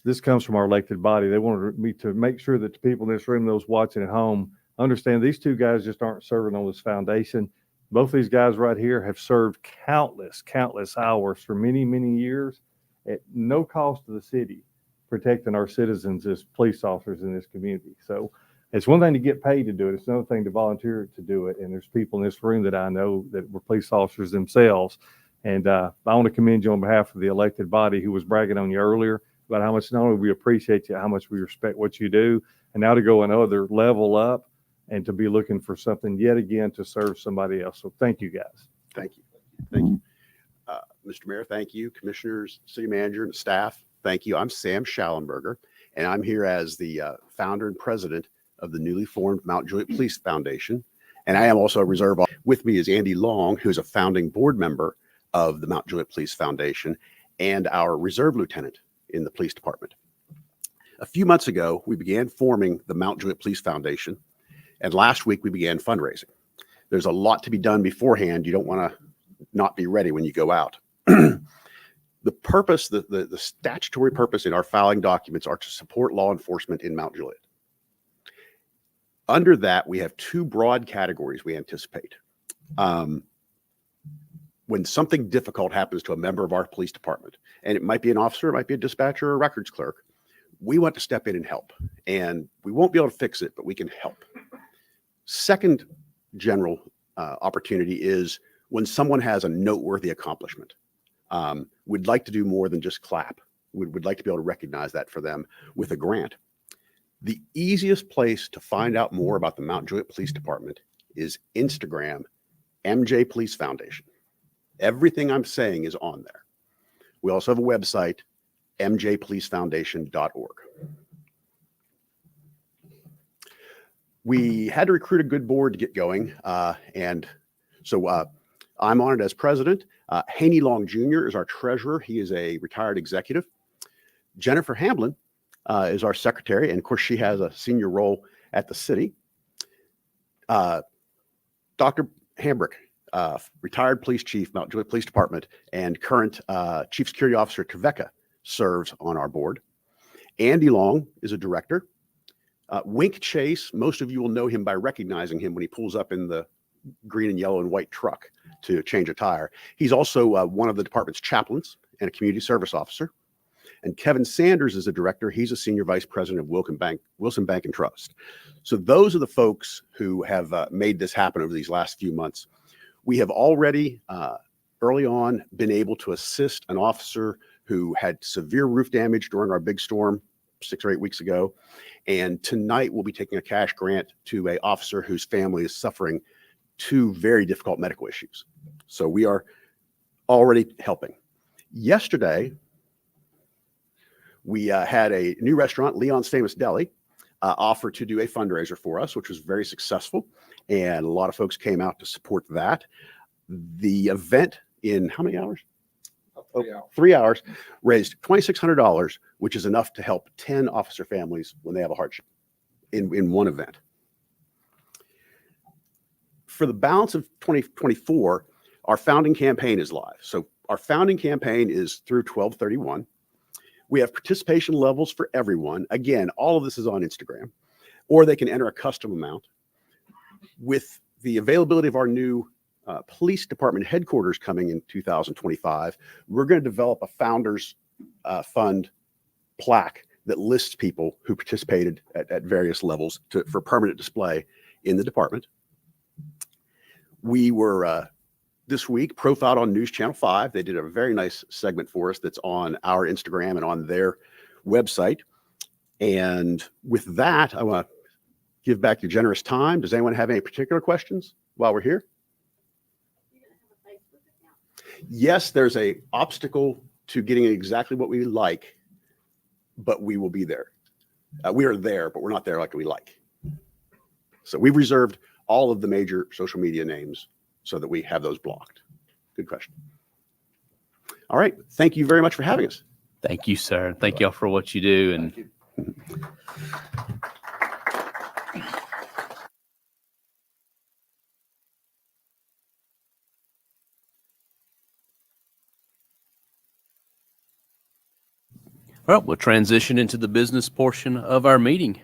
This comes from our elected body. They wanted me to make sure that the people in this room, those watching at home, understand these two guys just aren't serving on this foundation. Both these guys right here have served countless hours for many, many years at no cost to the city, protecting our citizens as police officers in this community. So it's one thing to get paid to do it. It's another thing to volunteer to do it. And there's people in this room that I know that were police officers themselves. And I want to commend you on behalf of the elected body who was bragging on you earlier about how much not only we appreciate you, how much we respect what you do, and now to go another level up and to be looking for something yet again to serve somebody else. So thank you, guys. Thank you. Thank you. Mr. Mayor, thank you. Commissioners, city manager, and staff, thank you. I'm Sam Schallenberger, and I'm here as the founder and president of the newly formed Mount Juliet Police Foundation. And I am also a reserve. With me is Andy Long, who's a founding board member of the Mount Juliet Police Foundation and our reserve lieutenant in the police department. A few months ago, we began forming the Mount Juliet Police Foundation, and last week we began fundraising. There's a lot to be done beforehand. You don't want to not be ready when you go out. The purpose, the statutory purpose in our filing documents are to support law enforcement in Mount Juliet. Under that, we have two broad categories we anticipate. When something difficult happens to a member of our police department, and it might be an officer, it might be a dispatcher or a records clerk, we want to step in and help. And we won't be able to fix it, but we can help. Second general opportunity is when someone has a noteworthy accomplishment. We'd like to do more than just clap. We'd like to be able to recognize that for them with a grant. The easiest place to find out more about the Mount Juliet Police Department is Instagram, MJ Police Foundation. Everything I'm saying is on there. We also have a website, mjpolicefoundation.org. We had to recruit a good board to get going, and so I'm on it as president. Haney Long Jr. is our treasurer. He is a retired executive. Jennifer Hamblin is our secretary, and of course, she has a senior role at the city. Dr. Hambrick, retired police chief, Mount Juliet Police Department, and current chief security officer Trevecca serves on our board. Andy Long is a director. Wink Chase, most of you will know him by recognizing him when he pulls up in the green and yellow and white truck to change a tire. He's also one of the department's chaplains and a community service officer. And Kevin Sanders is a director. He's a senior vice president of Wilson Bank and Trust. So those are the folks who have made this happen over these last few months. We have already early on been able to assist an officer who had severe roof damage during our big storm 6 or 8 weeks ago. And tonight we'll be taking a cash grant to an officer whose family is suffering 2 very difficult medical issues. So we are already helping. Yesterday, we had a new restaurant, Leon's Famous Deli, offer to do a fundraiser for us, which was very successful. And a lot of folks came out to support that. The event in how many hours? 3 hours, raised $2,600, which is enough to help 10 officer families when they have a hardship in one event. For the balance of 2024, our founding campaign is live. So our founding campaign is through 12/31. We have participation levels for everyone. Again, all of this is on Instagram, or they can enter a custom amount. With the availability of our new police department headquarters coming in 2025, we're going to develop a founders fund plaque that lists people who participated at various levels for permanent display in the department. We were this week profiled on News Channel 5. They did a very nice segment for us that's on our Instagram and on their website. And with that, I want to give back your generous time. Does anyone have any particular questions while we're here? Yes, there's a obstacle to getting exactly what we like, but we will be there. We are there, but we're not there like we like. So we've reserved all of the major social media names so that we have those blocked. Good question. All right. Thank you very much for having us. Thank you, sir. Thank y'all for what you do. And well, we'll transition into the business portion of our meeting.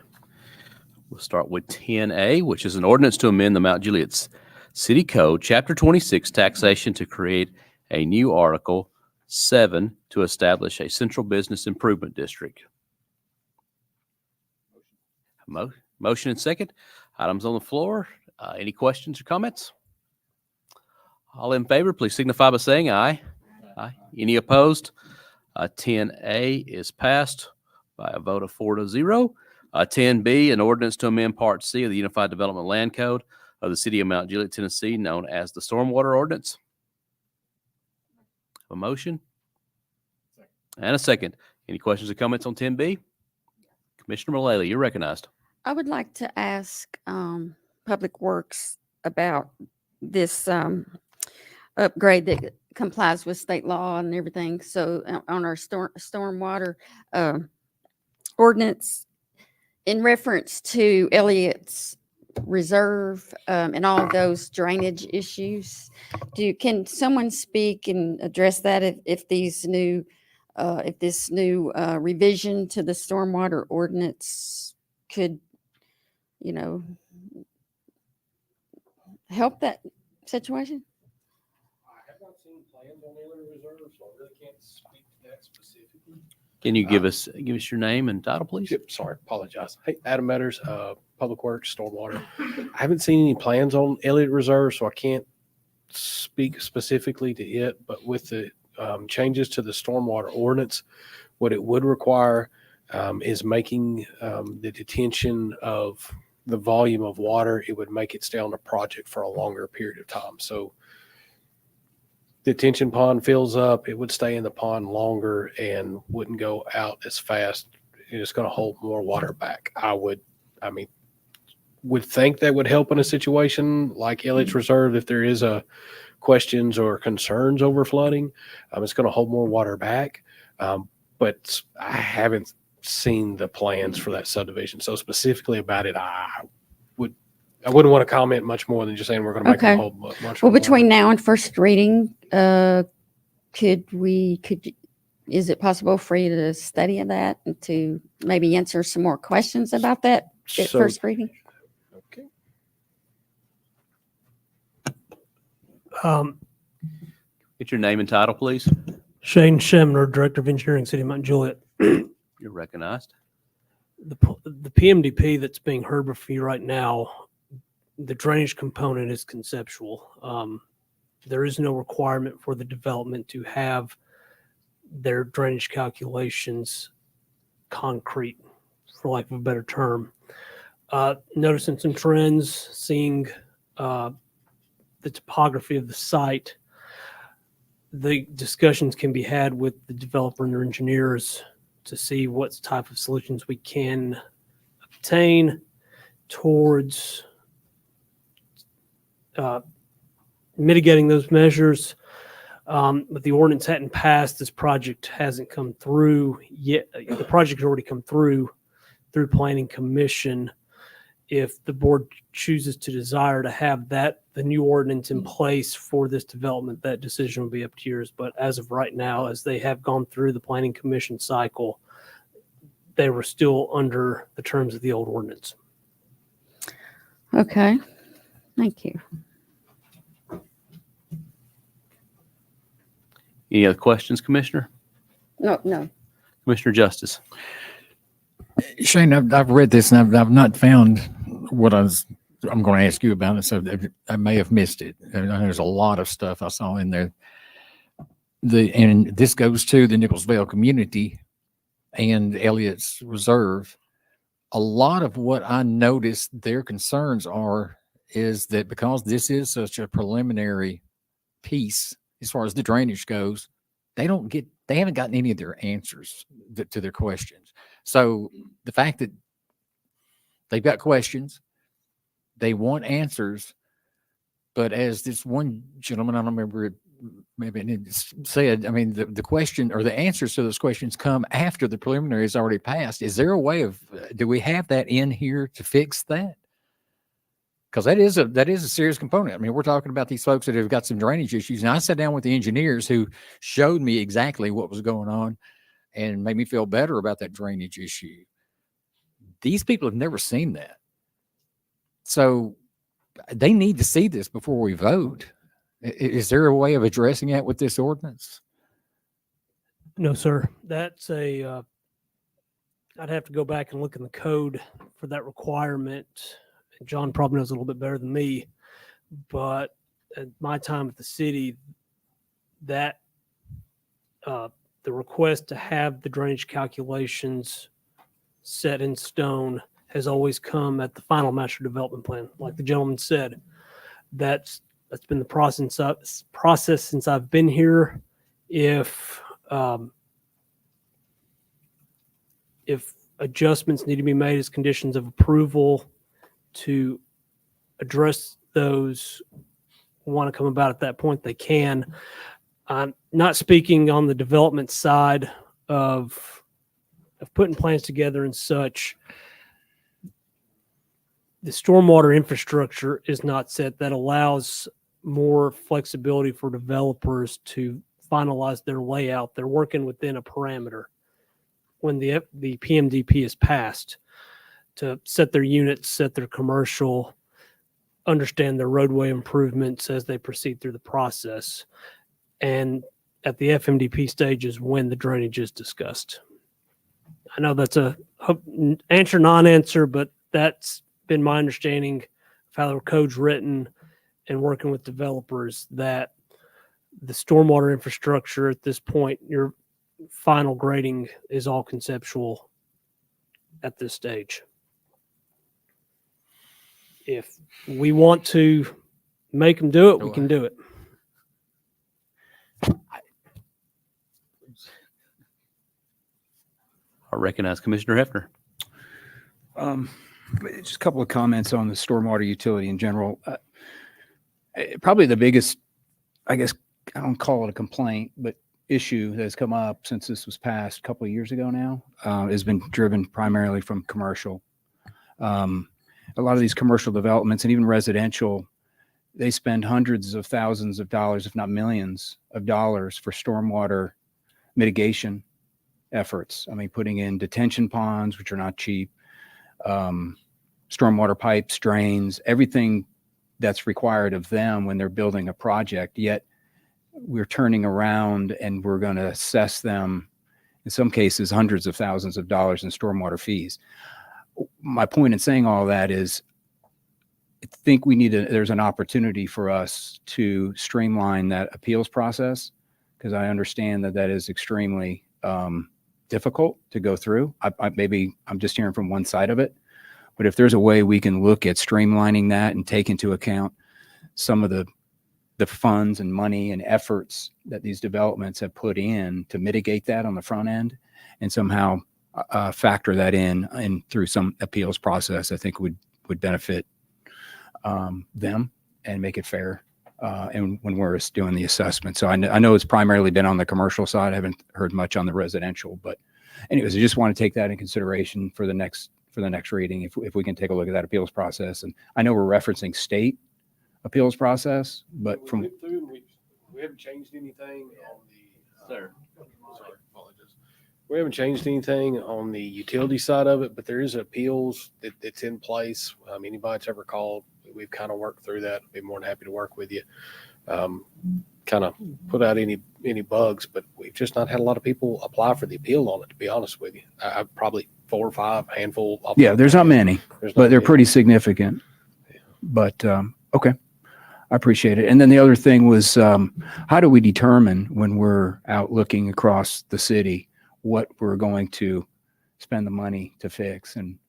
We'll start with 10A, which is an ordinance to amend the Mount Juliet's City Code, Chapter 26, Taxation, to create a new Article 7 to establish a Central Business Improvement District. Motion and second. Items on the floor. Any questions or comments? All in favor, please signify by saying aye. Aye. Any opposed? 10A is passed by a vote of 4-0. 10B, an ordinance to amend Part C of the Unified Development Land Code of the City of Mount Juliet, Tennessee, known as the Stormwater Ordinance. A motion? And a second. Any questions or comments on 10B? Commissioner Mullally, you're recognized. I would like to ask Public Works about this upgrade that complies with state law and everything. So on our stormwater ordinance, in reference to Elliott's Reserve and all of those drainage issues, can someone speak and address that if this new revision to the stormwater ordinance could, help that situation? I have not seen plans on Elliott Reserve, so I really can't speak to that specifically. Can you give us your name and title, please? Yep, sorry, apologize. Hey, Adam Metters, Public Works, Stormwater. I haven't seen any plans on Elliott Reserve, so I can't speak specifically to it, but with the changes to the stormwater ordinance, what it would require is making the detention of the volume of water. It would make it stay on the project for a longer period of time. So detention pond fills up, it would stay in the pond longer and wouldn't go out as fast. It's going to hold more water back. would think that would help in a situation like Elliott's Reserve if there is questions or concerns over flooding. It's going to hold more water back, but I haven't seen the plans for that subdivision. So specifically about it, I wouldn't want to comment much more than just saying we're going to make Okay. it hold much more Well, water. between now and first reading, is it possible for you to study that and to maybe answer some more questions about that at So- first reading? Okay. Get your name and title, please. Shane Shemner, Director of Engineering, City of Mount Juliet. You're recognized. The PMDP that's being heard before you right now, the drainage component is conceptual. There is no requirement for the development to have their drainage calculations concrete, for lack of a better term. Noticing some trends, seeing the topography of the site, the discussions can be had with the developer and their engineers to see what type of solutions we can obtain towards mitigating those measures. But the ordinance hadn't passed. This project hasn't come through yet. The project has already come through Planning Commission. If the board chooses to desire to have the new ordinance in place for this development, that decision will be up to yours. But as of right now, as they have gone through the Planning Commission cycle, they were still under the terms of the old ordinance. Okay, thank you. Any other questions, Commissioner? No. Commissioner Justice. Shane, I've read this and I've not found what I'm going to ask you about it, so I may have missed it. And there's a lot of stuff I saw in there. And this goes to the Nicholsville community and Elliott's Reserve. A lot of what I noticed their concerns is that because this is such a preliminary piece as far as the drainage goes, they haven't gotten any of their answers to their questions. So the fact that they've got questions, they want answers, but as this one gentleman, I don't remember it, maybe it said, I mean, the question or the answers to those questions come after the preliminary is already passed. Is there a way do we have that in here to fix that? Because that is a serious component. I mean, we're talking about these folks that have got some drainage issues. And I sat down with the engineers who showed me exactly what was going on and made me feel better about that drainage issue. These people have never seen that. So they need to see this before we vote. Is there a way of addressing that with this ordinance? No, sir. That's I'd have to go back and look in the code for that requirement. John probably knows a little bit better than me, but at my time at the city, that the request to have the drainage calculations set in stone has always come at the final master development plan. Like the gentleman said, that's been the process since I've been here. If adjustments need to be made as conditions of approval to address those want to come about at that point, they can. I'm not speaking on the development side of putting plans together and such. The stormwater infrastructure is not set. That allows more flexibility for developers to finalize their layout. They're working within a parameter when the PMDP is passed to set their units, set their commercial, understand their roadway improvements as they proceed through the process. And at the FMDP stage is when the drainage is discussed. I know that's a answer, non-answer, but that's been my understanding of how the code's written and working with developers, that the stormwater infrastructure at this point, your final grading is all conceptual at this stage. If we want to make them do it, we can do it. I recognize Commissioner Hefner. Just a couple of comments on the stormwater utility in general. Probably the biggest, I guess, I don't call it a complaint, but issue that has come up since this was passed a couple of years ago now has been driven primarily from commercial. A lot of these commercial developments and even residential, they spend hundreds of thousands of dollars, if not millions of dollars, for stormwater mitigation efforts. I mean, putting in detention ponds, which are not cheap, stormwater pipes, drains, everything that's required of them when they're building a project. Yet we're turning around and we're going to assess them, in some cases, hundreds of thousands of dollars in stormwater fees. My point in saying all that is, I think there's an opportunity for us to streamline that appeals process, because I understand that is extremely difficult to go through. Maybe I'm just hearing from one side of it, but if there's a way we can look at streamlining that and take into account some of the funds and money and efforts that these developments have put in to mitigate that on the front end, and somehow factor that in through some appeals process, I think would benefit them and make it fair. And when we're doing the assessment. So I know it's primarily been on the commercial side. I haven't heard much on the residential, but anyways, I just want to take that in consideration for the next reading. If we can take a look at that appeals process. And I know we're referencing state appeals process, but we haven't changed anything on the, Sir. sorry, apologies. We haven't changed anything on the utility side of it, but there is appeals that's in place. Anybody that's ever called, we've kind of worked through that. I'd be more than happy to work with you. Kind of put out any bugs, but we've just not had a lot of people apply for the appeal on it, to be honest with you. I probably 4 or 5 handful. yeah, there's not many, but they're pretty significant. Yeah. But okay, I appreciate it. And then the other thing was, how do we determine when we're out looking across the city what we're going to spend the money to fix, and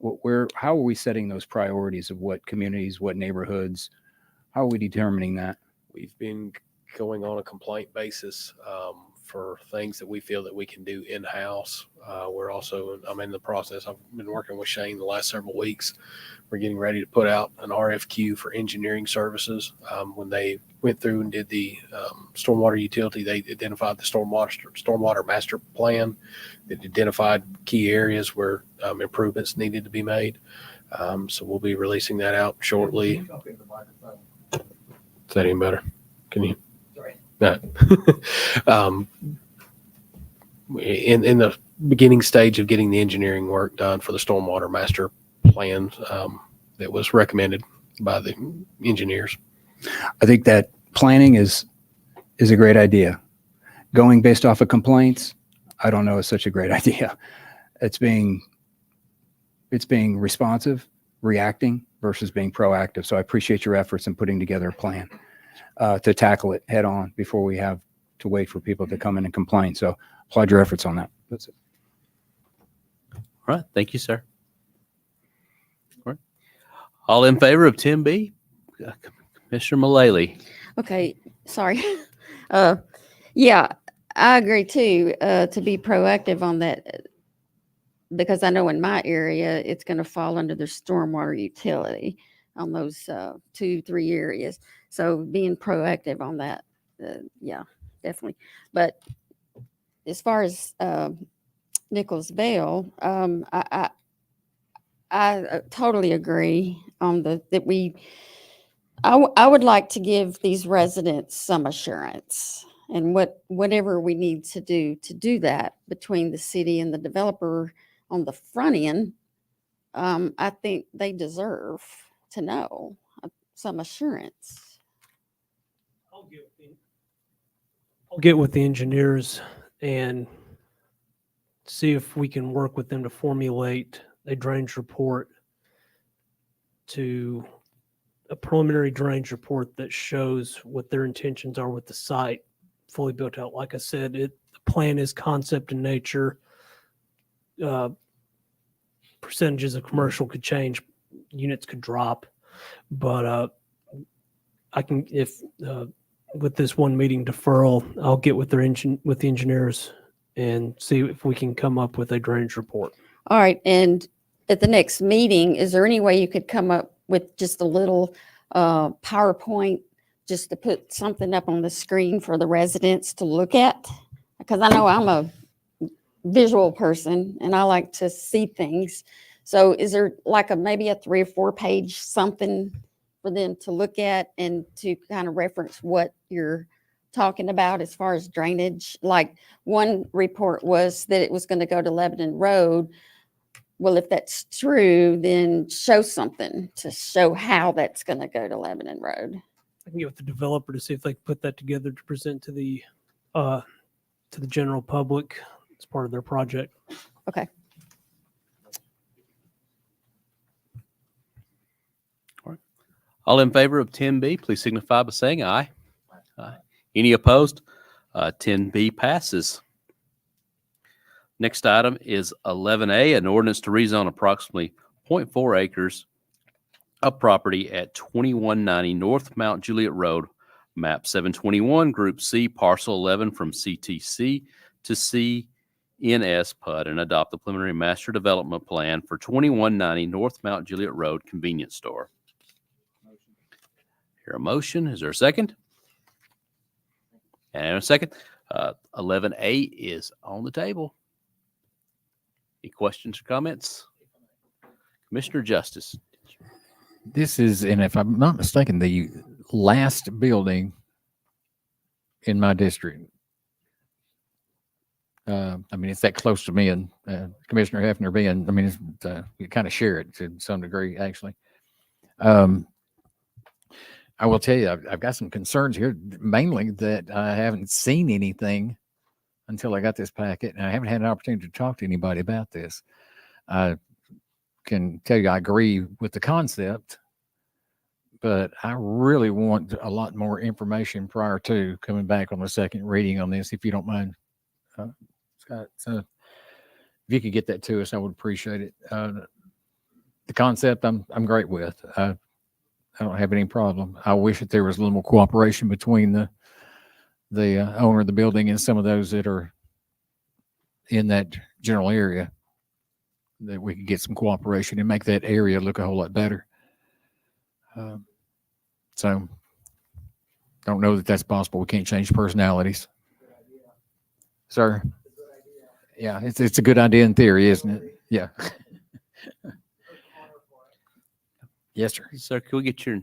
how are we setting those priorities of what communities, what neighborhoods? How are we determining that? We've been going on a complaint basis for things that we feel that we can do in-house. I'm in the process. I've been working with Shane the last several weeks. We're getting ready to put out an RFQ for engineering services. When they went through and did the stormwater utility, they identified the stormwater master plan that identified key areas where improvements needed to be made. So we'll be releasing that out shortly. Is that any better? Can you? Sorry. No. In the beginning stage of getting the engineering work done for the stormwater master plan that was recommended by the engineers. I think that planning is a great idea. Going based off of complaints, I don't know, is such a great idea. It's being responsive, reacting versus being proactive. So I appreciate your efforts in putting together a plan to tackle it head on before we have to wait for people to come in and complain. So applaud your efforts on that. That's it. All right. Thank you, sir. All right. All in favor of 10B? Commissioner Mullally. Okay, sorry. Yeah, I agree too, to be proactive on that, because I know in my area, it's going to fall under the stormwater utility. on those 2-3 areas. So being proactive on that, yeah, definitely. But as far as Nichols Vale, I totally agree on that we. I would like to give these residents some assurance, and whatever we need to do that between the city and the developer on the front end. I think they deserve to know some assurance. I'll get with the engineers and see if we can work with them to formulate a drainage report, to a preliminary drainage report that shows what their intentions are with the site fully built out. Like I said, the plan is concept in nature. Percentages of commercial could change, units could drop, but I can, if with this one meeting deferral, I'll get with with the engineers and see if we can come up with a drainage report. All right, and at the next meeting, is there any way you could come up with just a little PowerPoint, just to put something up on the screen for the residents to look at? Because I know I'm a visual person and I like to see things. So is there like maybe a 3 or 4 page something for them to look at and to kind of reference what you're talking about as far as drainage? Like one report was that it was going to go to Lebanon Road. Well, if that's true, then show something to show how that's going to go to Lebanon Road. I can get with the developer to see if they can put that together to present to the general public as part of their project. Okay. All in favor of 10B, please signify by saying aye. Aye. Any opposed? 10B passes. Next item is 11A, an ordinance to rezone approximately 0.4 acres of property at 2190 North Mount Juliet Road, map 721, Group C, parcel 11 from CTC to CNS PUD, and adopt the preliminary master development plan for 2190 North Mount Juliet Road convenience store. Hear a motion. Is there a second? And a second. 11A is on the table. Any questions or comments? Commissioner Justice. This is, and if I'm not mistaken, the last building in my district. I mean, it's that close to me and Commissioner Hefner being, I mean, we kind of share it to some degree, actually. I will tell you, I've got some concerns here, mainly that I haven't seen anything until I got this packet, and I haven't had an opportunity to talk to anybody about this. I can tell you I agree with the concept, but I really want a lot more information prior to coming back on the second reading on this, if you don't mind, Scott. So if you could get that to us, I would appreciate it. The concept I'm great with. I don't have any problem. I wish that there was a little more cooperation between the owner of the building and some of those that are in that general area, that we could get some cooperation and make that area look a whole lot better. So don't know that that's possible. We can't change personalities. Sir? Yeah, it's a good idea in theory, isn't it? Yeah. Yes, sir. Sir, can we get your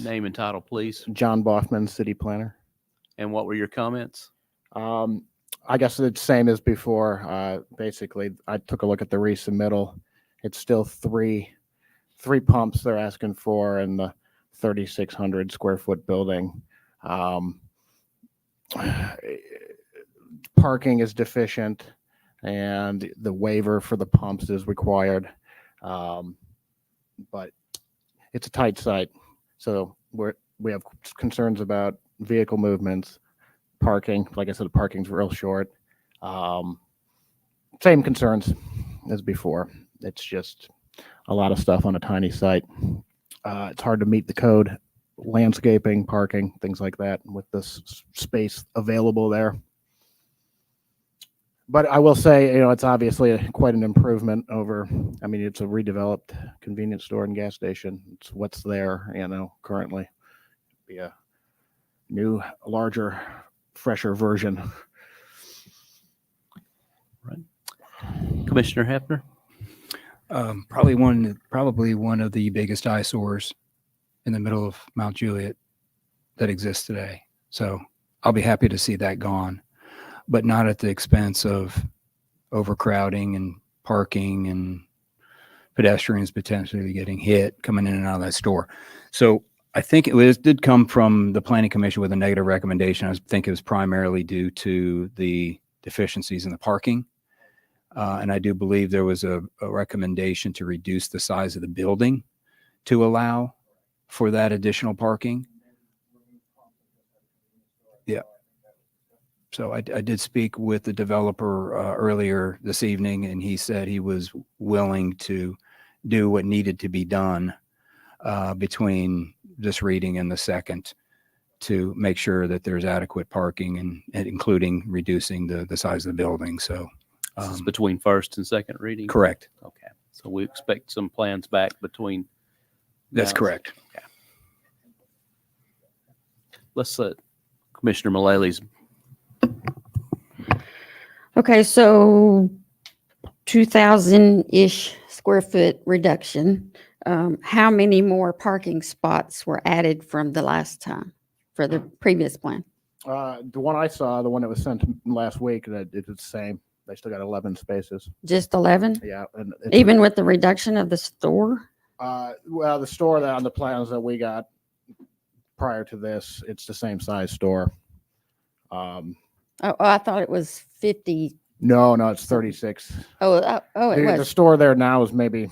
name and title, please? John Boffman, city planner. And what were your comments? I guess it's the same as before. Basically, I took a look at the resubmittal. It's still three pumps they're asking for in the 3,600 square foot building. Parking is deficient, and the waiver for the pumps is required. But it's a tight site, so we have concerns about vehicle movements, parking. Like I said, the parking's real short. Same concerns as before. It's just a lot of stuff on a tiny site. It's hard to meet the code, landscaping, parking, things like that with this space available there. But I will say, it's obviously quite an improvement over, I mean, it's a redeveloped convenience store and gas station. It's what's there, currently. Be a new, larger, fresher version. Commissioner Hefner? Probably one of the biggest eyesores in the middle of Mount Juliet that exists today. So I'll be happy to see that gone, but not at the expense of overcrowding and parking and pedestrians potentially getting hit coming in and out of that store. So I think did come from the Planning Commission with a negative recommendation. I think it was primarily due to the deficiencies in the parking. And I do believe there was a recommendation to reduce the size of the building to allow for that additional parking. Yeah. So I did speak with the developer earlier this evening, and he said he was willing to do what needed to be done between this reading and the second to make sure that there's adequate parking and including reducing the size of the building. So This is between first and second reading? correct. Okay. So we expect some plans back between. That's now- correct. Okay. Let's let Commissioner Mullaley's. Okay, so 2,000-ish square foot reduction. How many more parking spots were added from the last time for the previous plan? The one I saw, the one that was sent last week, that it's the same. They still got 11 spaces. Just 11? Yeah. And Even with the reduction of the store? well, the store that on the plans that we got prior to this, it's the same size store. Oh, I thought it was 50. No, it 36. Oh, it The was. store there now is maybe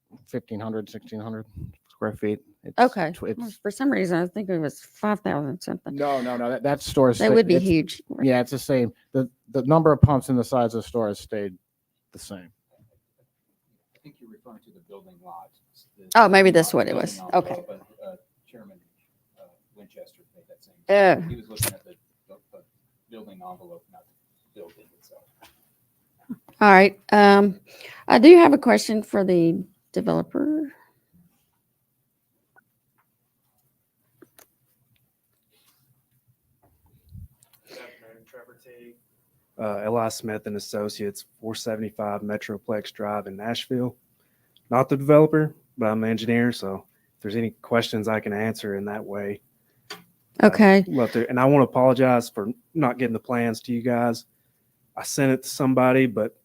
1,500, 1,600 square feet. Okay. It's, For some reason, I was thinking it was 5,000 something. no, that store is. That would be it's- huge. Yeah, it's the same. The number of pumps and the size of the store has stayed the same. I think you're referring to the building lot. Oh, maybe that's what it was. Okay. Chairman Winchester made that same. Oh. He was looking at the building envelope, not the building itself. All right. I do have a question for the developer. Trevor Teague, Eli Smith and Associates, 475 Metroplex Drive in Nashville. Not the developer, but I'm the engineer, so if there's any questions I can answer in that way. Okay. Love to. And I want to apologize for not getting the plans to you guys. I sent it to somebody, but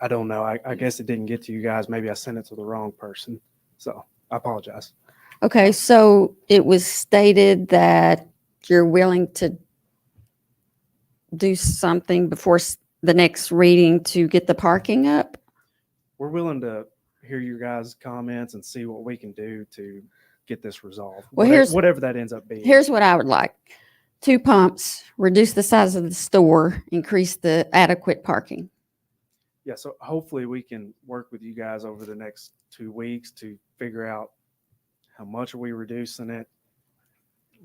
I don't know. I guess it didn't get to you guys. Maybe I sent it to the wrong person. So I apologize. Okay, so it was stated that you're willing to do something before the next reading to get the parking up? We're willing to hear your guys' comments and see what we can do to get this resolved. Well, here's- whatever that ends up being. Here's what I would like. 2 pumps, reduce the size of the store, increase the adequate parking. Yeah, so hopefully we can work with you guys over the next 2 weeks to figure out how much are we reducing it,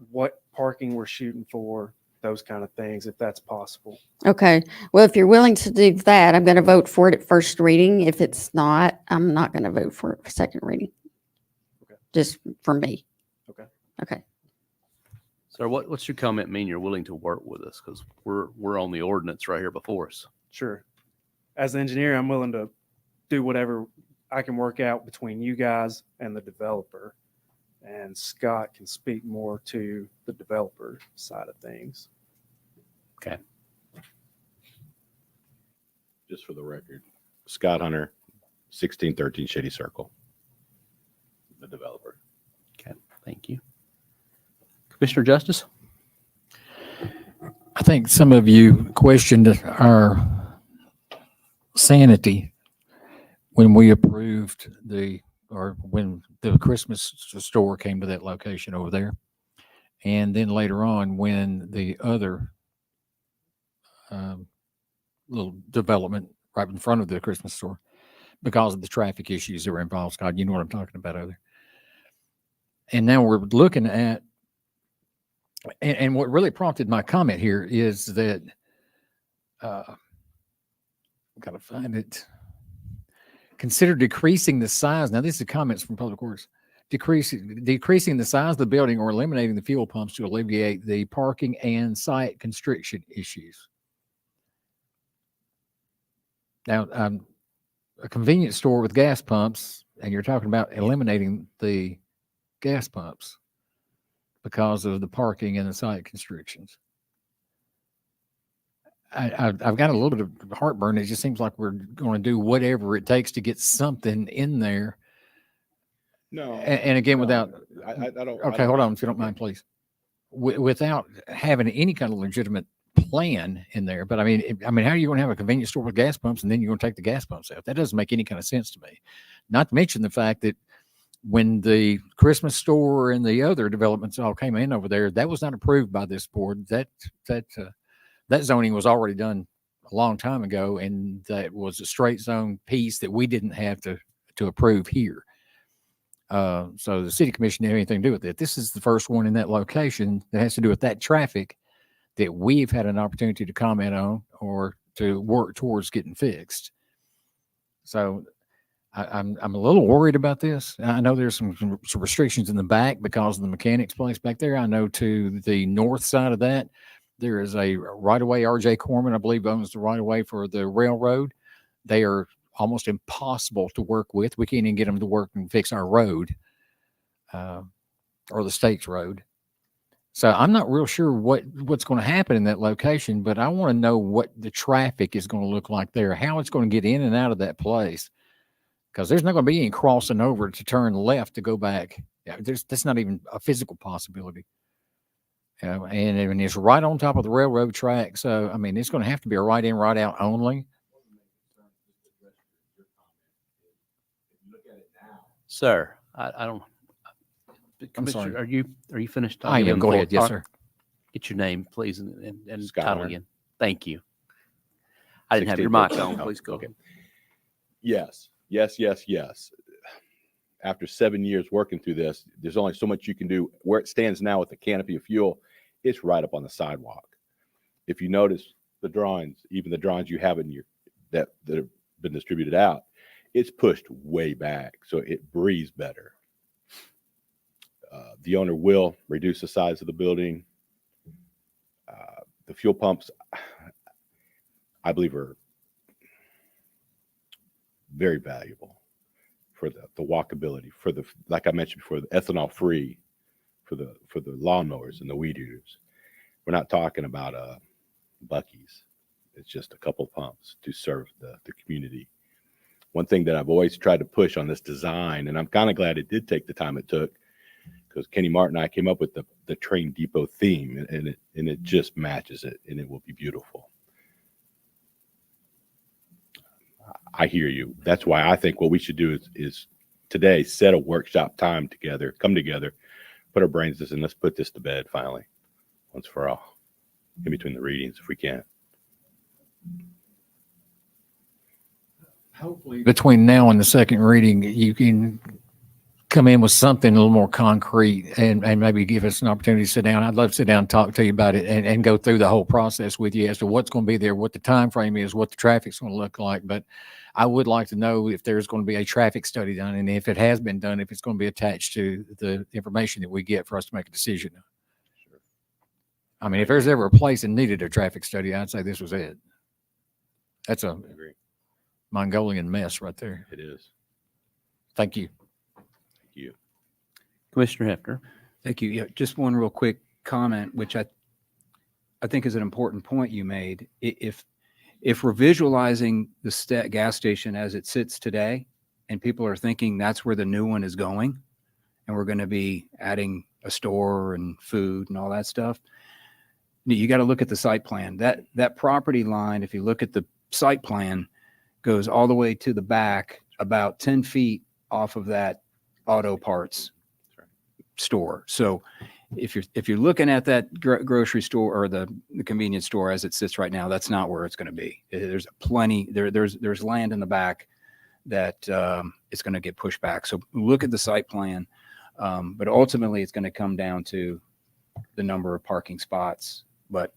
what parking we're shooting for, those kind of things, if that's possible. Okay, well, if you're willing to do that, I'm going to vote for it at first reading. If it's not, I'm not going to vote for it for second reading. Okay. Just for me. Okay. Okay. Sir, what's your comment mean you're willing to work with us? Because we're on the ordinance right here before us. Sure. As an engineer, I'm willing to do whatever I can work out between you guys and the developer. And Scott can speak more to the developer side of things. Okay. Just for the record, Scott Hunter, 1613 Shady Circle, the developer. Okay, thank you. Commissioner Justice? I think some of you questioned our sanity when we approved or when the Christmas store came to that location over there. And then later on, when the other little development right in front of the Christmas store, because of the traffic issues that were involved, Scott, you know what I'm talking about over there. And now we're looking at, and what really prompted my comment here is that Got to find it. Consider decreasing the size. Now, this is comments from Public Works. Decreasing the size of the building or eliminating the fuel pumps to alleviate the parking and site constriction issues. Now, a convenience store with gas pumps, and you're talking about eliminating the gas pumps because of the parking and the site constrictions. I've got a little bit of heartburn. It just seems like we're going to do whatever it takes to get something in there. No. And again, no, without, I don't. okay, hold on, if you don't mind, please. Without having any kind of legitimate plan in there. But I mean, how are you going to have a convenience store with gas pumps and then you're going to take the gas pumps out? That doesn't make any kind of sense to me. Not to mention the fact that when the Christmas store and the other developments all came in over there, that was not approved by this board. That zoning was already done a long time ago, and that was a straight zone piece that we didn't have to approve here. So the city commission didn't have anything to do with it. This is the first one in that location that has to do with that traffic that we've had an opportunity to comment on or to work towards getting fixed. So I'm a little worried about this. I know there's some restrictions in the back because of the mechanics place back there. I know to the north side of that, there is a right-of-way. RJ Corman, I believe, owns the right-of-way for the railroad. They are almost impossible to work with. We can't even get them to work and fix our road or the state's road. So I'm not real sure what's going to happen in that location, but I want to know what the traffic is going to look like there, how it's going to get in and out of that place, because there's not going to be any crossing over to turn left to go back. Yeah, that's not even a physical possibility. And it's right on top of the railroad track. So, I mean, it's going to have to be a right in, right out only. Sir, I don't. Commissioner, sorry. Are you finished? I am. Go ahead. Yes, sir. Get your name, please, and Scott title Hunter. again. Thank you. I didn't have your mic on. Please go. Okay. Yes. After 7 years working through this, there's only so much you can do. Where it stands now with the canopy of fuel, it's right up on the sidewalk. If you notice the drawings, even the drawings you have in your that have been distributed out, it's pushed way back, so it breathes better. The owner will reduce the size of the building. The fuel pumps, I believe, are very valuable for the walkability, for the, like I mentioned before, the ethanol free, for the lawnmowers and the weed eaters. We're not talking about Buc-ee's. It's just a couple of pumps to serve the community. One thing that I've always tried to push on this design, and I'm kind of glad it did take the time it took, because Kenny Martin and I came up with the train depot theme, and it just matches it, and it will be beautiful. I hear you. That's why I think what we should do is today set a workshop time together, come together, put our brains to this, and let's put this to bed finally, once for all, in between the readings if we can. Hopefully, between now and the second reading, you can come in with something a little more concrete and maybe give us an opportunity to sit down. I'd love to sit down and talk to you about it and go through the whole process with you as to what's going to be there, what the time frame is, what the traffic's going to look like. But I would like to know if there's going to be a traffic study done, and if it has been done, if it's going to be attached to the information that we get for us to make a decision. Sure. I mean, if there's ever a place that needed a traffic study, I'd say this was it. That's a I agree. Mongolian mess right there. It is. Thank you. Thank you. Commissioner Hefner. Thank you. Yeah, just one real quick comment, which I think is an important point you made. If we're visualizing the gas station as it sits today, and people are thinking that's where the new one is going, and we're going to be adding a store and food and all that stuff, you got to look at the site plan. That property line, if you look at the site plan, goes all the way to the back, about 10 feet off of that auto parts store. So if you're looking at that grocery store or the convenience store as it sits right now, that's not where it's going to be. There's plenty, there's land in the back that it's going to get pushed back. So look at the site plan. But ultimately it's going to come down to the number of parking spots. But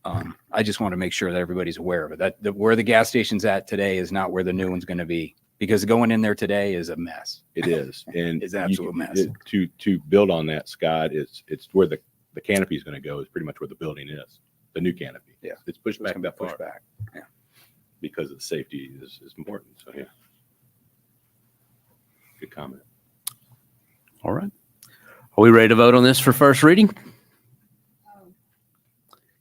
I just want to make sure that everybody's aware of it. Where the gas station's at today is not where the new one's going to be, because going in there today is a mess. It is, and It's an absolute mess. To build on that, Scott, it's where the canopy is going to go is pretty much where the building is, the new canopy. Yeah. It's pushed back It's gonna that be pushed far back. Yeah. because of the safety is important. So yeah, good comment. All right. Are we ready to vote on this for first reading?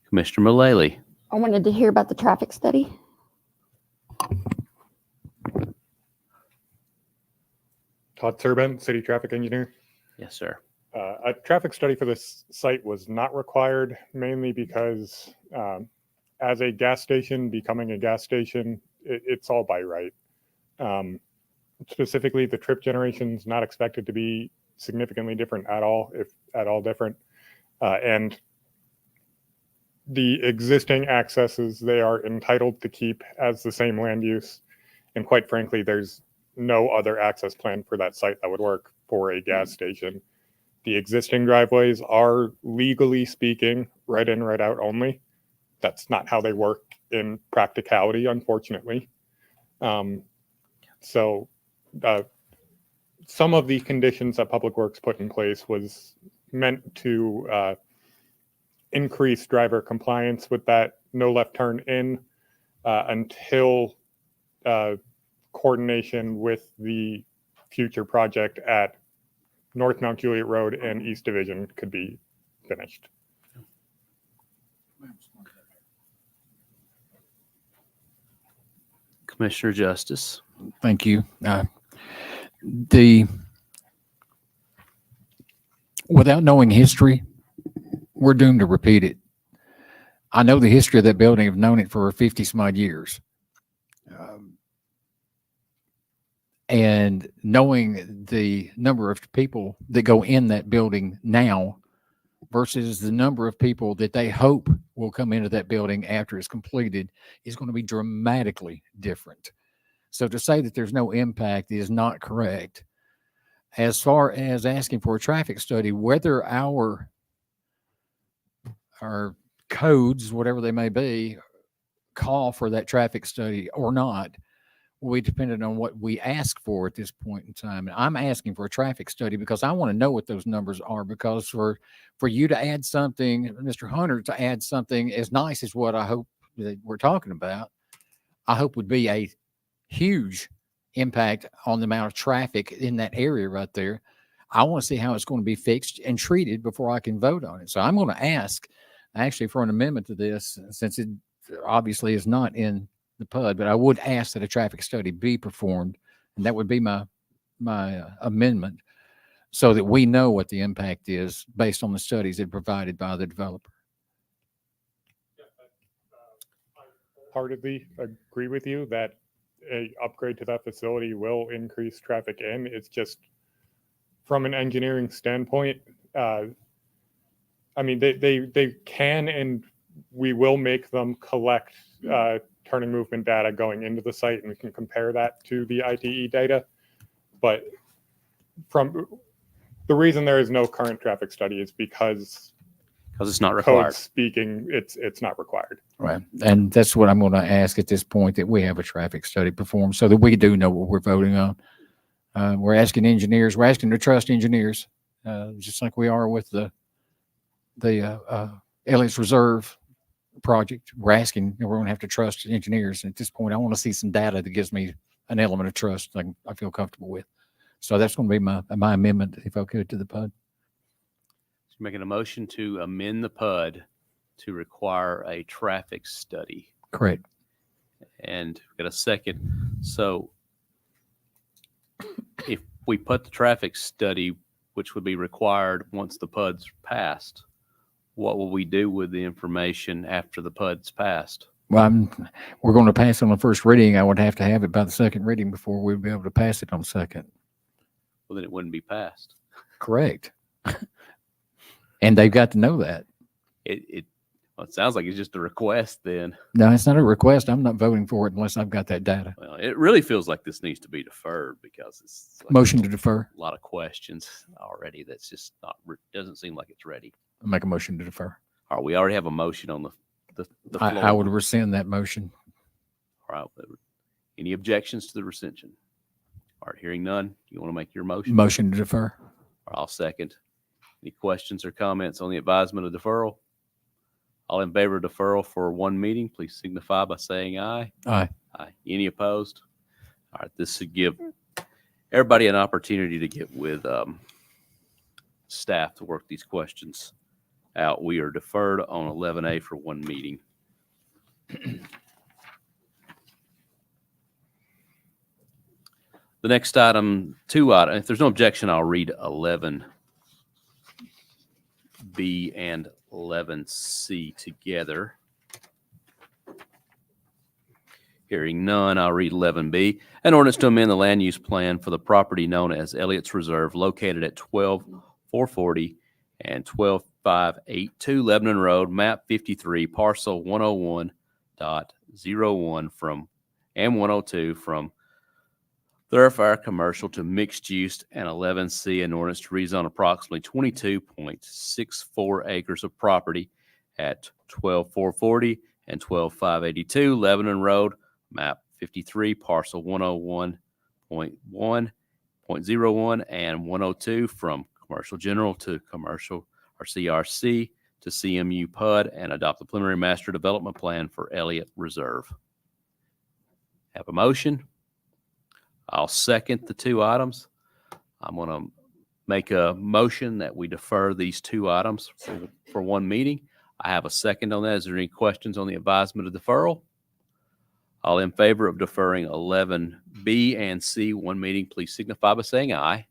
Commissioner Mullally. I wanted to hear about the traffic study. Todd Serban, City Traffic Engineer. Yes, sir. A traffic study for this site was not required, mainly because as a gas station becoming a gas station, it's all by right. Specifically, the trip generation is not expected to be significantly different at all, if at all different. And the existing accesses they are entitled to keep as the same land use. And quite frankly, there's no other access plan for that site that would work for a gas station. The existing driveways are, legally speaking, right in, right out only. That's not how they work in practicality, unfortunately. So some of the conditions that Public Works put in place was meant to increase driver compliance with that no left turn in until coordination with the future project at North Mount Juliet Road and East Division could be finished. Commissioner Justice. Thank you. Without knowing history, we're doomed to repeat it. I know the history of that building. I've known it for 50 some odd years. And knowing the number of people that go in that building now versus the number of people that they hope will come into that building after it's completed is going to be dramatically different. So to say that there's no impact is not correct. As far as asking for a traffic study, whether our codes, whatever they may be, call for that traffic study or not, will be dependent on what we ask for at this point in time. And I'm asking for a traffic study because I want to know what those numbers are, because for you to add something, Mr. Hunter, to add something as nice as what I hope that we're talking about, I hope would be a huge impact on the amount of traffic in that area right there. I want to see how it's going to be fixed and treated before I can vote on it. So I'm going to ask actually for an amendment to this, since it obviously is not in the PUD, but I would ask that a traffic study be performed, and that would be my amendment, so that we know what the impact is based on the studies that are provided by the developer. Wholeheartedly agree with you that a upgrade to that facility will increase traffic in. It's just from an engineering standpoint, I mean, they can, and we will make them collect turning movement data going into the site, and we can compare that to the ITE data. But from the reason there is no current traffic study is because it's not required. Code speaking, it's not required. Right. And that's what I'm going to ask at this point, that we have a traffic study performed so that we do know what we're voting on. We're asking engineers, we're asking to trust engineers, just like we are with the Elliott's Reserve project. We're asking, we're going to have to trust engineers. And at this point, I want to see some data that gives me an element of trust that I feel comfortable with. So that's going to be my amendment, if I could, to the PUD. So making a motion to amend the PUD to require a traffic study. Correct. And we've got a second. So if we put the traffic study, which would be required once the PUD's passed, what will we do with the information after the PUD's passed? Well, we're going to pass on the first reading. I would have to have it by the second reading before we'd be able to pass it on second. Well, then it wouldn't be passed. Correct. And they've got to know that. Well, it sounds like it's just a request then. No, it's not a request. I'm not voting for it unless I've got that data. Well, it really feels like this needs to be deferred because it's like Motion to defer. a lot of questions already. That's just not, doesn't seem like it's ready. I'll make a motion to defer. All right, we already have a motion on the the I floor. would rescind that motion. All right. Any objections to the rescission? All right, hearing none. You want to make your motion? Motion to defer. I'll second. Any questions or comments on the advisement of deferral? All in favor of deferral for one meeting, please signify by saying aye. Aye. Aye. Any opposed? All right, this should give everybody an opportunity to get with staff to work these questions out. We are deferred on 11A for one meeting. The next item, two items, if there's no objection, I'll read 11B and 11C together. Hearing none, I'll read 11B. An ordinance to amend the land use plan for the property known as Elliott's Reserve located at 12440 and 12582 Lebanon Road, map 53, parcel 101.01 from and 102 from thoroughfare commercial to mixed use, and 11C, an ordinance to rezone approximately 22.64 acres of property at 12440 and 12582 Lebanon Road, map 53, parcel 101.1.01 and 102 from commercial general to commercial or CRC to CMU PUD, and adopt the preliminary master development plan for Elliott Reserve. Have a motion? I'll second the two items. I'm going to make a motion that we defer these two items for one meeting. I have a second on that. Is there any questions on the advisement of deferral? All in favor of deferring 11B and C one meeting, please signify by saying aye.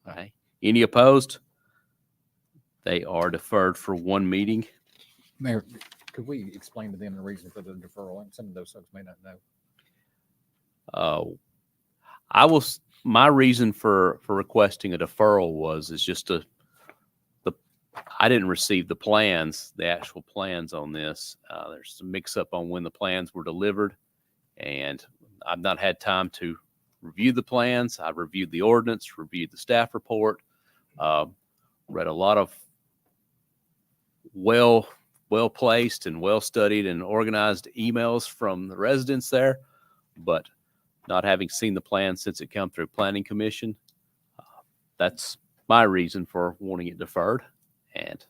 Aye. Any opposed? They are deferred for one meeting. Mayor, could we explain to them the reason for the deferral? Some of those folks may not know. My reason for requesting a deferral is just I didn't receive the plans, the actual plans on this. There's some mix up on when the plans were delivered, and I've not had time to review the plans. I've reviewed the ordinance, reviewed the staff report, read a lot of well placed and well studied and organized emails from the residents there, but not having seen the plan since it came through Planning Commission. That's my reason for wanting it deferred. And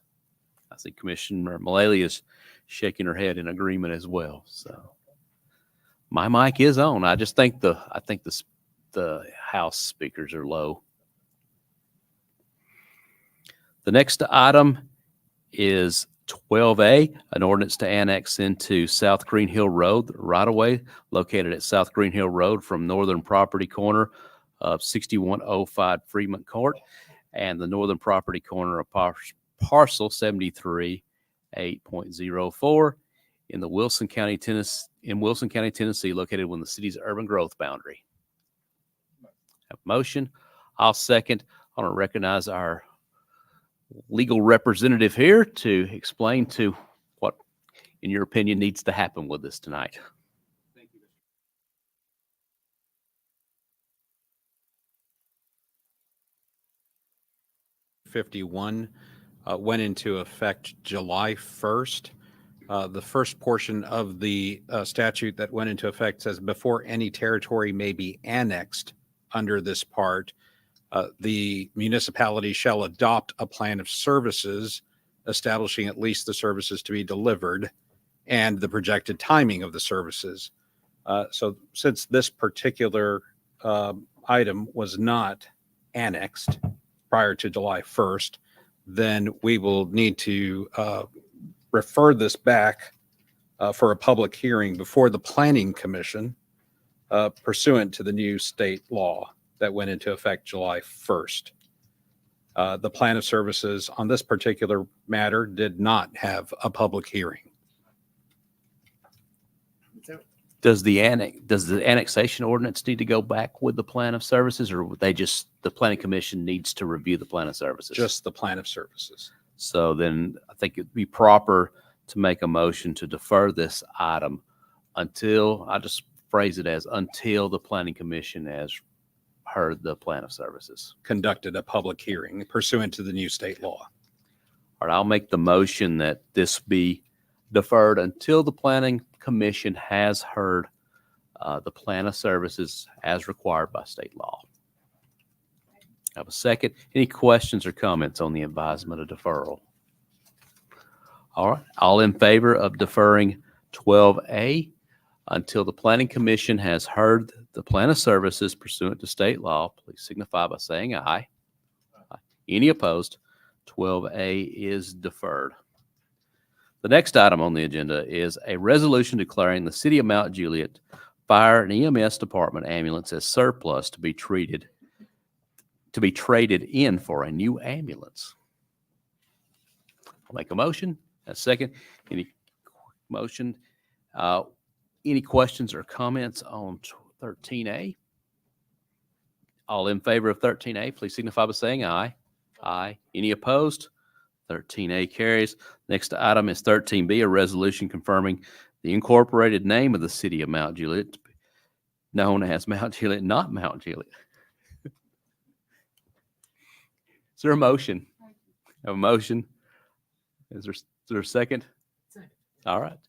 I think Commissioner Mullally is shaking her head in agreement as well. So my mic is on. I just think the House speakers are low. The next item is 12A, an ordinance to annex into South Green Hill Road, right away located at South Green Hill Road from northern property corner of 6105 Freeman Court and the northern property corner of parcel 73 8.04 in Wilson County, Tennessee, located within the city's urban growth boundary. Have a motion. I'll second. I want to recognize our legal representative here to explain to what, in your opinion, needs to happen with this tonight. Thank you. 51 went into effect July 1st. The first portion of the statute that went into effect says before any territory may be annexed under this part, the municipality shall adopt a plan of services establishing at least the services to be delivered and the projected timing of the services. So since this particular item was not annexed prior to July 1st, then we will need to refer this back for a public hearing before the Planning Commission pursuant to the new state law that went into effect July 1st. The plan of services on this particular matter did not have a public hearing. Does the annexation ordinance need to go back with the plan of services, or would the Planning Commission needs to review the plan of services? Just the plan of services. So then I think it'd be proper to make a motion to defer this item until, I just phrase it as until the Planning Commission has heard the plan of services. Conducted a public hearing pursuant to the new state law. All right, I'll make the motion that this be deferred until the Planning Commission has heard the plan of services as required by state law. Have a second. Any questions or comments on the advisement of deferral? All right. All in favor of deferring 12A until the Planning Commission has heard the plan of services pursuant to state law, please signify by saying aye. Aye. Any opposed? 12A is deferred. The next item on the agenda is a resolution declaring the City of Mount Juliet Fire and EMS Department ambulance as surplus to be traded in for a new ambulance. I'll make a motion. A second. Any motion? Any questions or comments on 13A? All in favor of 13A, please signify by saying aye. Aye. Any opposed? 13A carries. Next item is 13B, a resolution confirming the incorporated name of the City of Mount Juliet, known as Mount Juliet, not Mount Juliet. Is there a motion? Have a motion? Is there a second? Second. All right.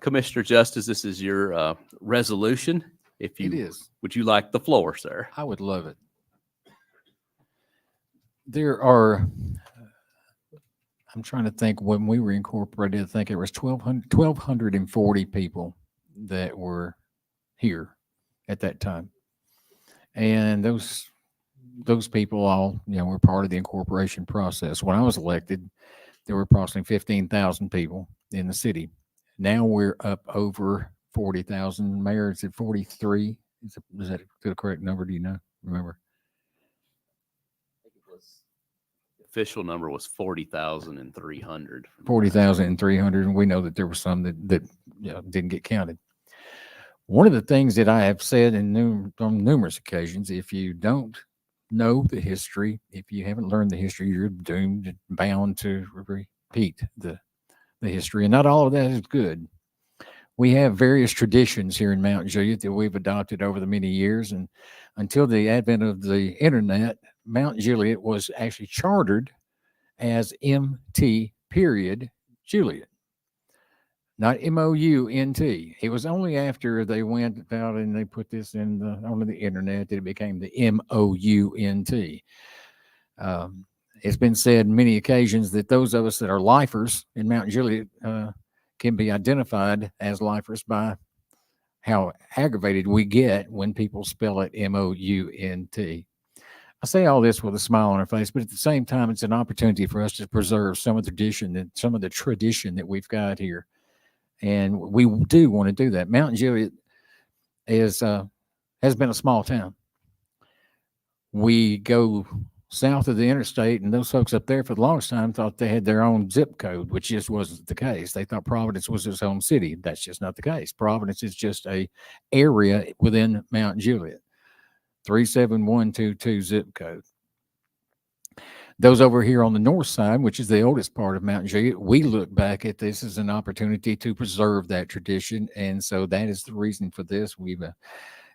Commissioner Justice, this is your resolution. If you It is. Would you like the floor, sir? I would love it. There are, I'm trying to think, when we were incorporated, I think it was 1,240 people that were here at that time. And those people all, were part of the incorporation process. When I was elected, there were approximately 15,000 people in the city. Now we're up over 40,000. Mayor, is it 43? Is that the correct number? Do you know? Remember? Official number was 40,300. 40,300. And we know that there were some that didn't get counted. One of the things that I have said on numerous occasions, if you don't know the history, if you haven't learned the history, you're doomed, bound to repeat the history. And not all of that is good. We have various traditions here in Mount Juliet that we've adopted over the many years. And until the advent of the internet, Mount Juliet was actually chartered as MT period Juliet, not MOUNT. It was only after they went out and they put this onto the internet that it became the MOUNT. It's been said many occasions that those of us that are lifers in Mount Juliet can be identified as lifers by how aggravated we get when people spell it MOUNT. I say all this with a smile on our face, but at the same time, it's an opportunity for us to preserve some of the tradition that we've got here. And we do want to do that. Mount Juliet has been a small town. We go south of the interstate, and those folks up there for the longest time thought they had their own zip code, which just wasn't the case. They thought Providence was its own city. That's just not the case. Providence is just a area within Mount Juliet. 37122 zip code. Those over here on the north side, which is the oldest part of Mount Juliet, we look back at this as an opportunity to preserve that tradition. And so that is the reason for this.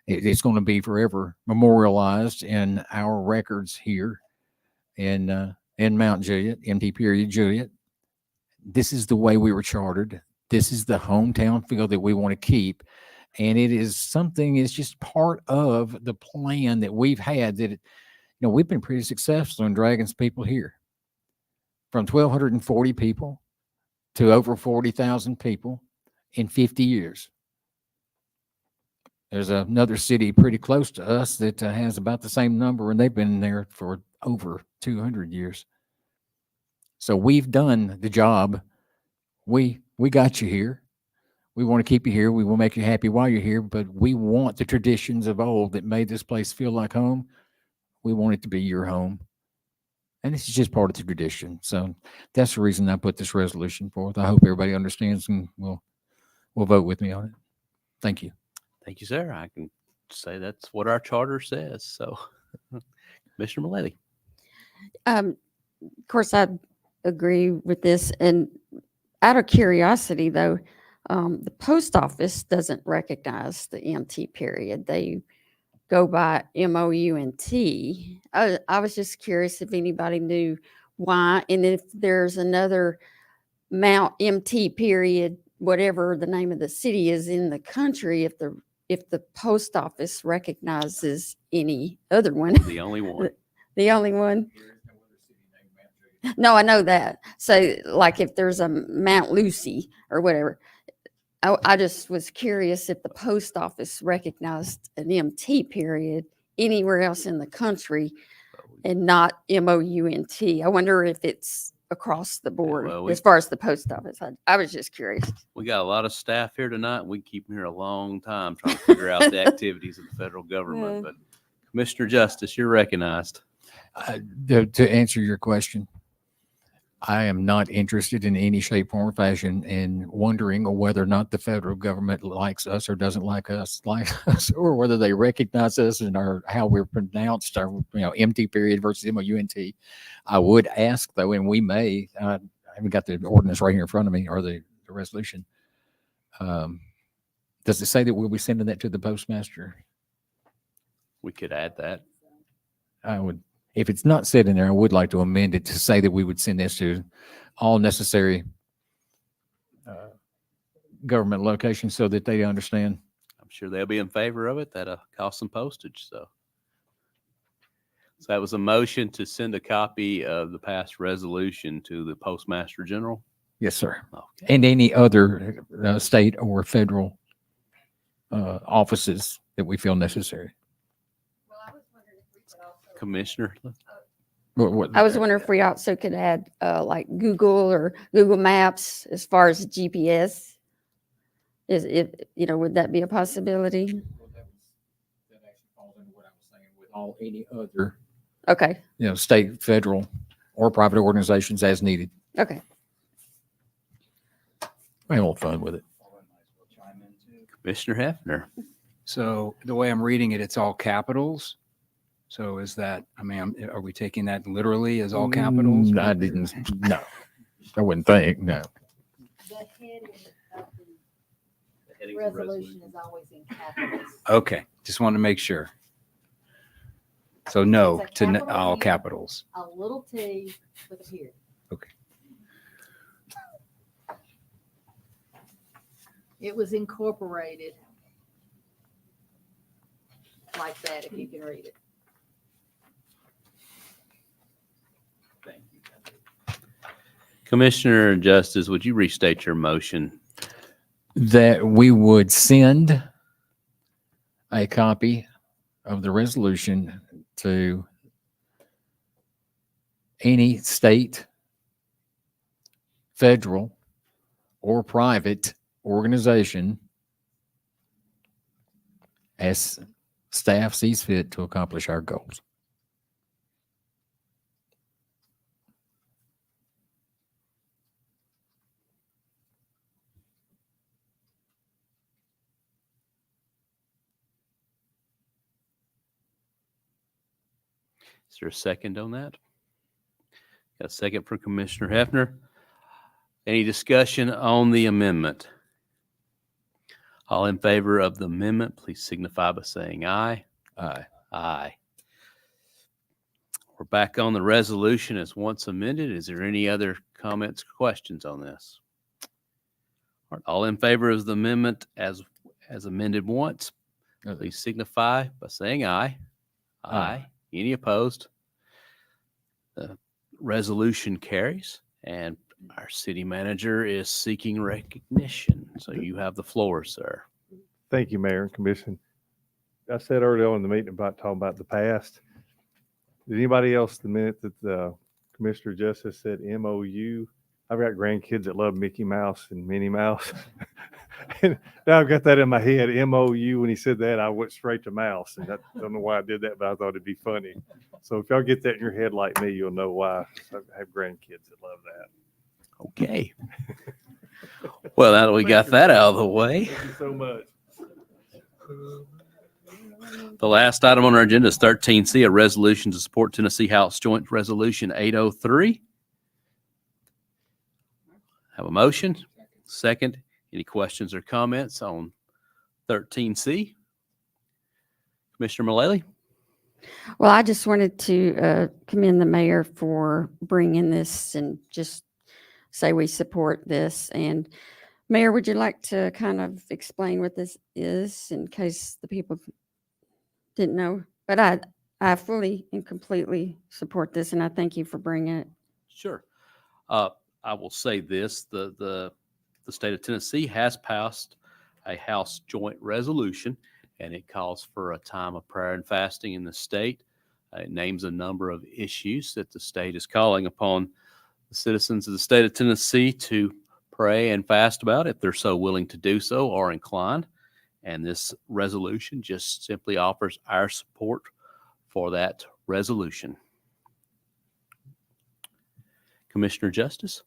It's going to be forever memorialized in our records here in Mount Juliet, MT period Juliet. This is the way we were chartered. This is the hometown feel that we want to keep. And it is something, it's just part of the plan that we've had that, we've been pretty successful in dragging people here from 1,240 people to over 40,000 people in 50 years. There's another city pretty close to us that has about the same number, and they've been there for over 200 years. So we've done the job. We got you here. We want to keep you here. We will make you happy while you're here, but we want the traditions of old that made this place feel like home. We want it to be your home. And this is just part of the tradition. So that's the reason I put this resolution forth. I hope everybody understands and will vote with me on it. Thank you. Thank you, sir. I can say that's what our charter says. So, Commissioner Mileti. Of course, I agree with this. And out of curiosity, though, the post office doesn't recognize the MT period. They go by MOUNT. I was just curious if anybody knew why, and if there's another Mount MT period, whatever the name of the city is in the country, if the post office recognizes any other one. The only one. The only one. No, I know that. So like if there's a Mount Lucy or whatever, I just was curious if the post office recognized an MT period anywhere else in the country and not MOUNT. I wonder if it's across the board well, as far as the post office. I was just curious. We got a lot of staff here tonight. We keep them here a long time trying to figure out the activities of the federal government. But Commissioner Justice, you're recognized. To answer your question, I am not interested in any shape, form, or fashion in wondering whether or not the federal government likes us or doesn't like us, or whether they recognize us and how we're pronounced, our MT period versus MOUNT. I would ask though, and we may. I haven't got the ordinance right here in front of me or the resolution. Does it say that we'll be sending that to the postmaster? We could add that. I would. If it's not said in there, I would like to amend it to say that we would send this to all necessary government locations so that they understand. I'm sure they'll be in favor of it. That'll cost some postage. So that was a motion to send a copy of the past resolution to the Postmaster General. Yes, sir. Okay. And any other state or federal offices that we feel necessary. Commissioner. I was wondering if we also could add like Google or Google Maps as far as GPS. Is it, would that be a possibility? All any other Okay. State, federal, or private organizations as needed. Okay. We have a little fun with it. Commissioner Hefner. So the way I'm reading it, it's all capitals. So is that, are we taking that literally as all capitals? I didn't, no. I wouldn't think, no. The heading resolution is always in capitals. Okay, just want to make sure. So no It's a to capital all N, capitals. A little t with a period. Okay. It was incorporated like that, if you can read it. Commissioner Justice, would you restate your motion? That we would send a copy of the resolution to any state, federal, or private organization as staff sees fit to accomplish our goals. Is there a second on that? Got a second from Commissioner Hefner. Any discussion on the amendment? All in favor of the amendment, please signify by saying aye. Aye. Aye. We're back on the resolution as once amended. Is there any other comments or questions on this? All in favor of the amendment as amended once, please signify by saying aye. Aye. Any opposed? The resolution carries, and our city manager is seeking recognition. So you have the floor, sir. Thank you, Mayor and Commission. I said earlier on in the meeting about talking about the past. Did anybody else, the minute that the Commissioner Justice said MOU, I've got grandkids that love Mickey Mouse and Minnie Mouse. And now I've got that in my head, MOU. When he said that, I went straight to mouse. And I don't know why I did that, but I thought it'd be funny. So if y'all get that in your head like me, you'll know why. I have grandkids that love that. Okay. Well, now that we got that out of the way, Thank you so much. the last item on our agenda is 13C, a resolution to support Tennessee House Joint Resolution 803. Have a motion? Second. Any questions or comments on 13C? Commissioner Mullally? Well, I just wanted to commend the mayor for bringing this and just say we support this. And Mayor, would you like to kind of explain what this is in case the people didn't know? But I fully and completely support this, and I thank you for bringing it. Sure. I will say this, the state of Tennessee has passed a House joint resolution, and it calls for a time of prayer and fasting in the state. It names a number of issues that the state is calling upon the citizens of the state of Tennessee to pray and fast about if they're so willing to do so or inclined. And this resolution just simply offers our support for that resolution. Commissioner Justice?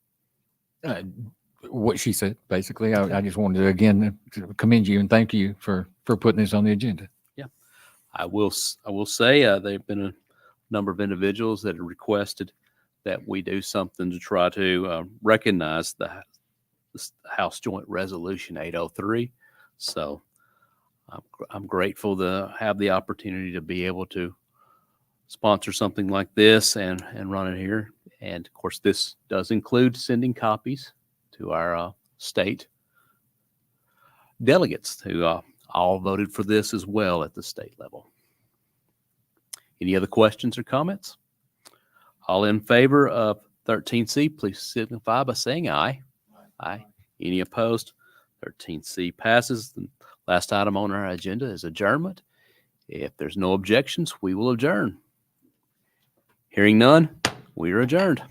What she said, basically. I just wanted to again commend you and thank you for putting this on the agenda. Yeah, I will say there have been a number of individuals that have requested that we do something to try to recognize the House Joint Resolution 803. So I'm grateful to have the opportunity to be able to sponsor something like this and run it here. And of course, this does include sending copies to our state delegates who all voted for this as well at the state level. Any other questions or comments? All in favor of 13C, please signify by saying aye. Aye. Any opposed? 13C passes. The last item on our agenda is adjournment. If there's no objections, we will adjourn. Hearing none, we are adjourned.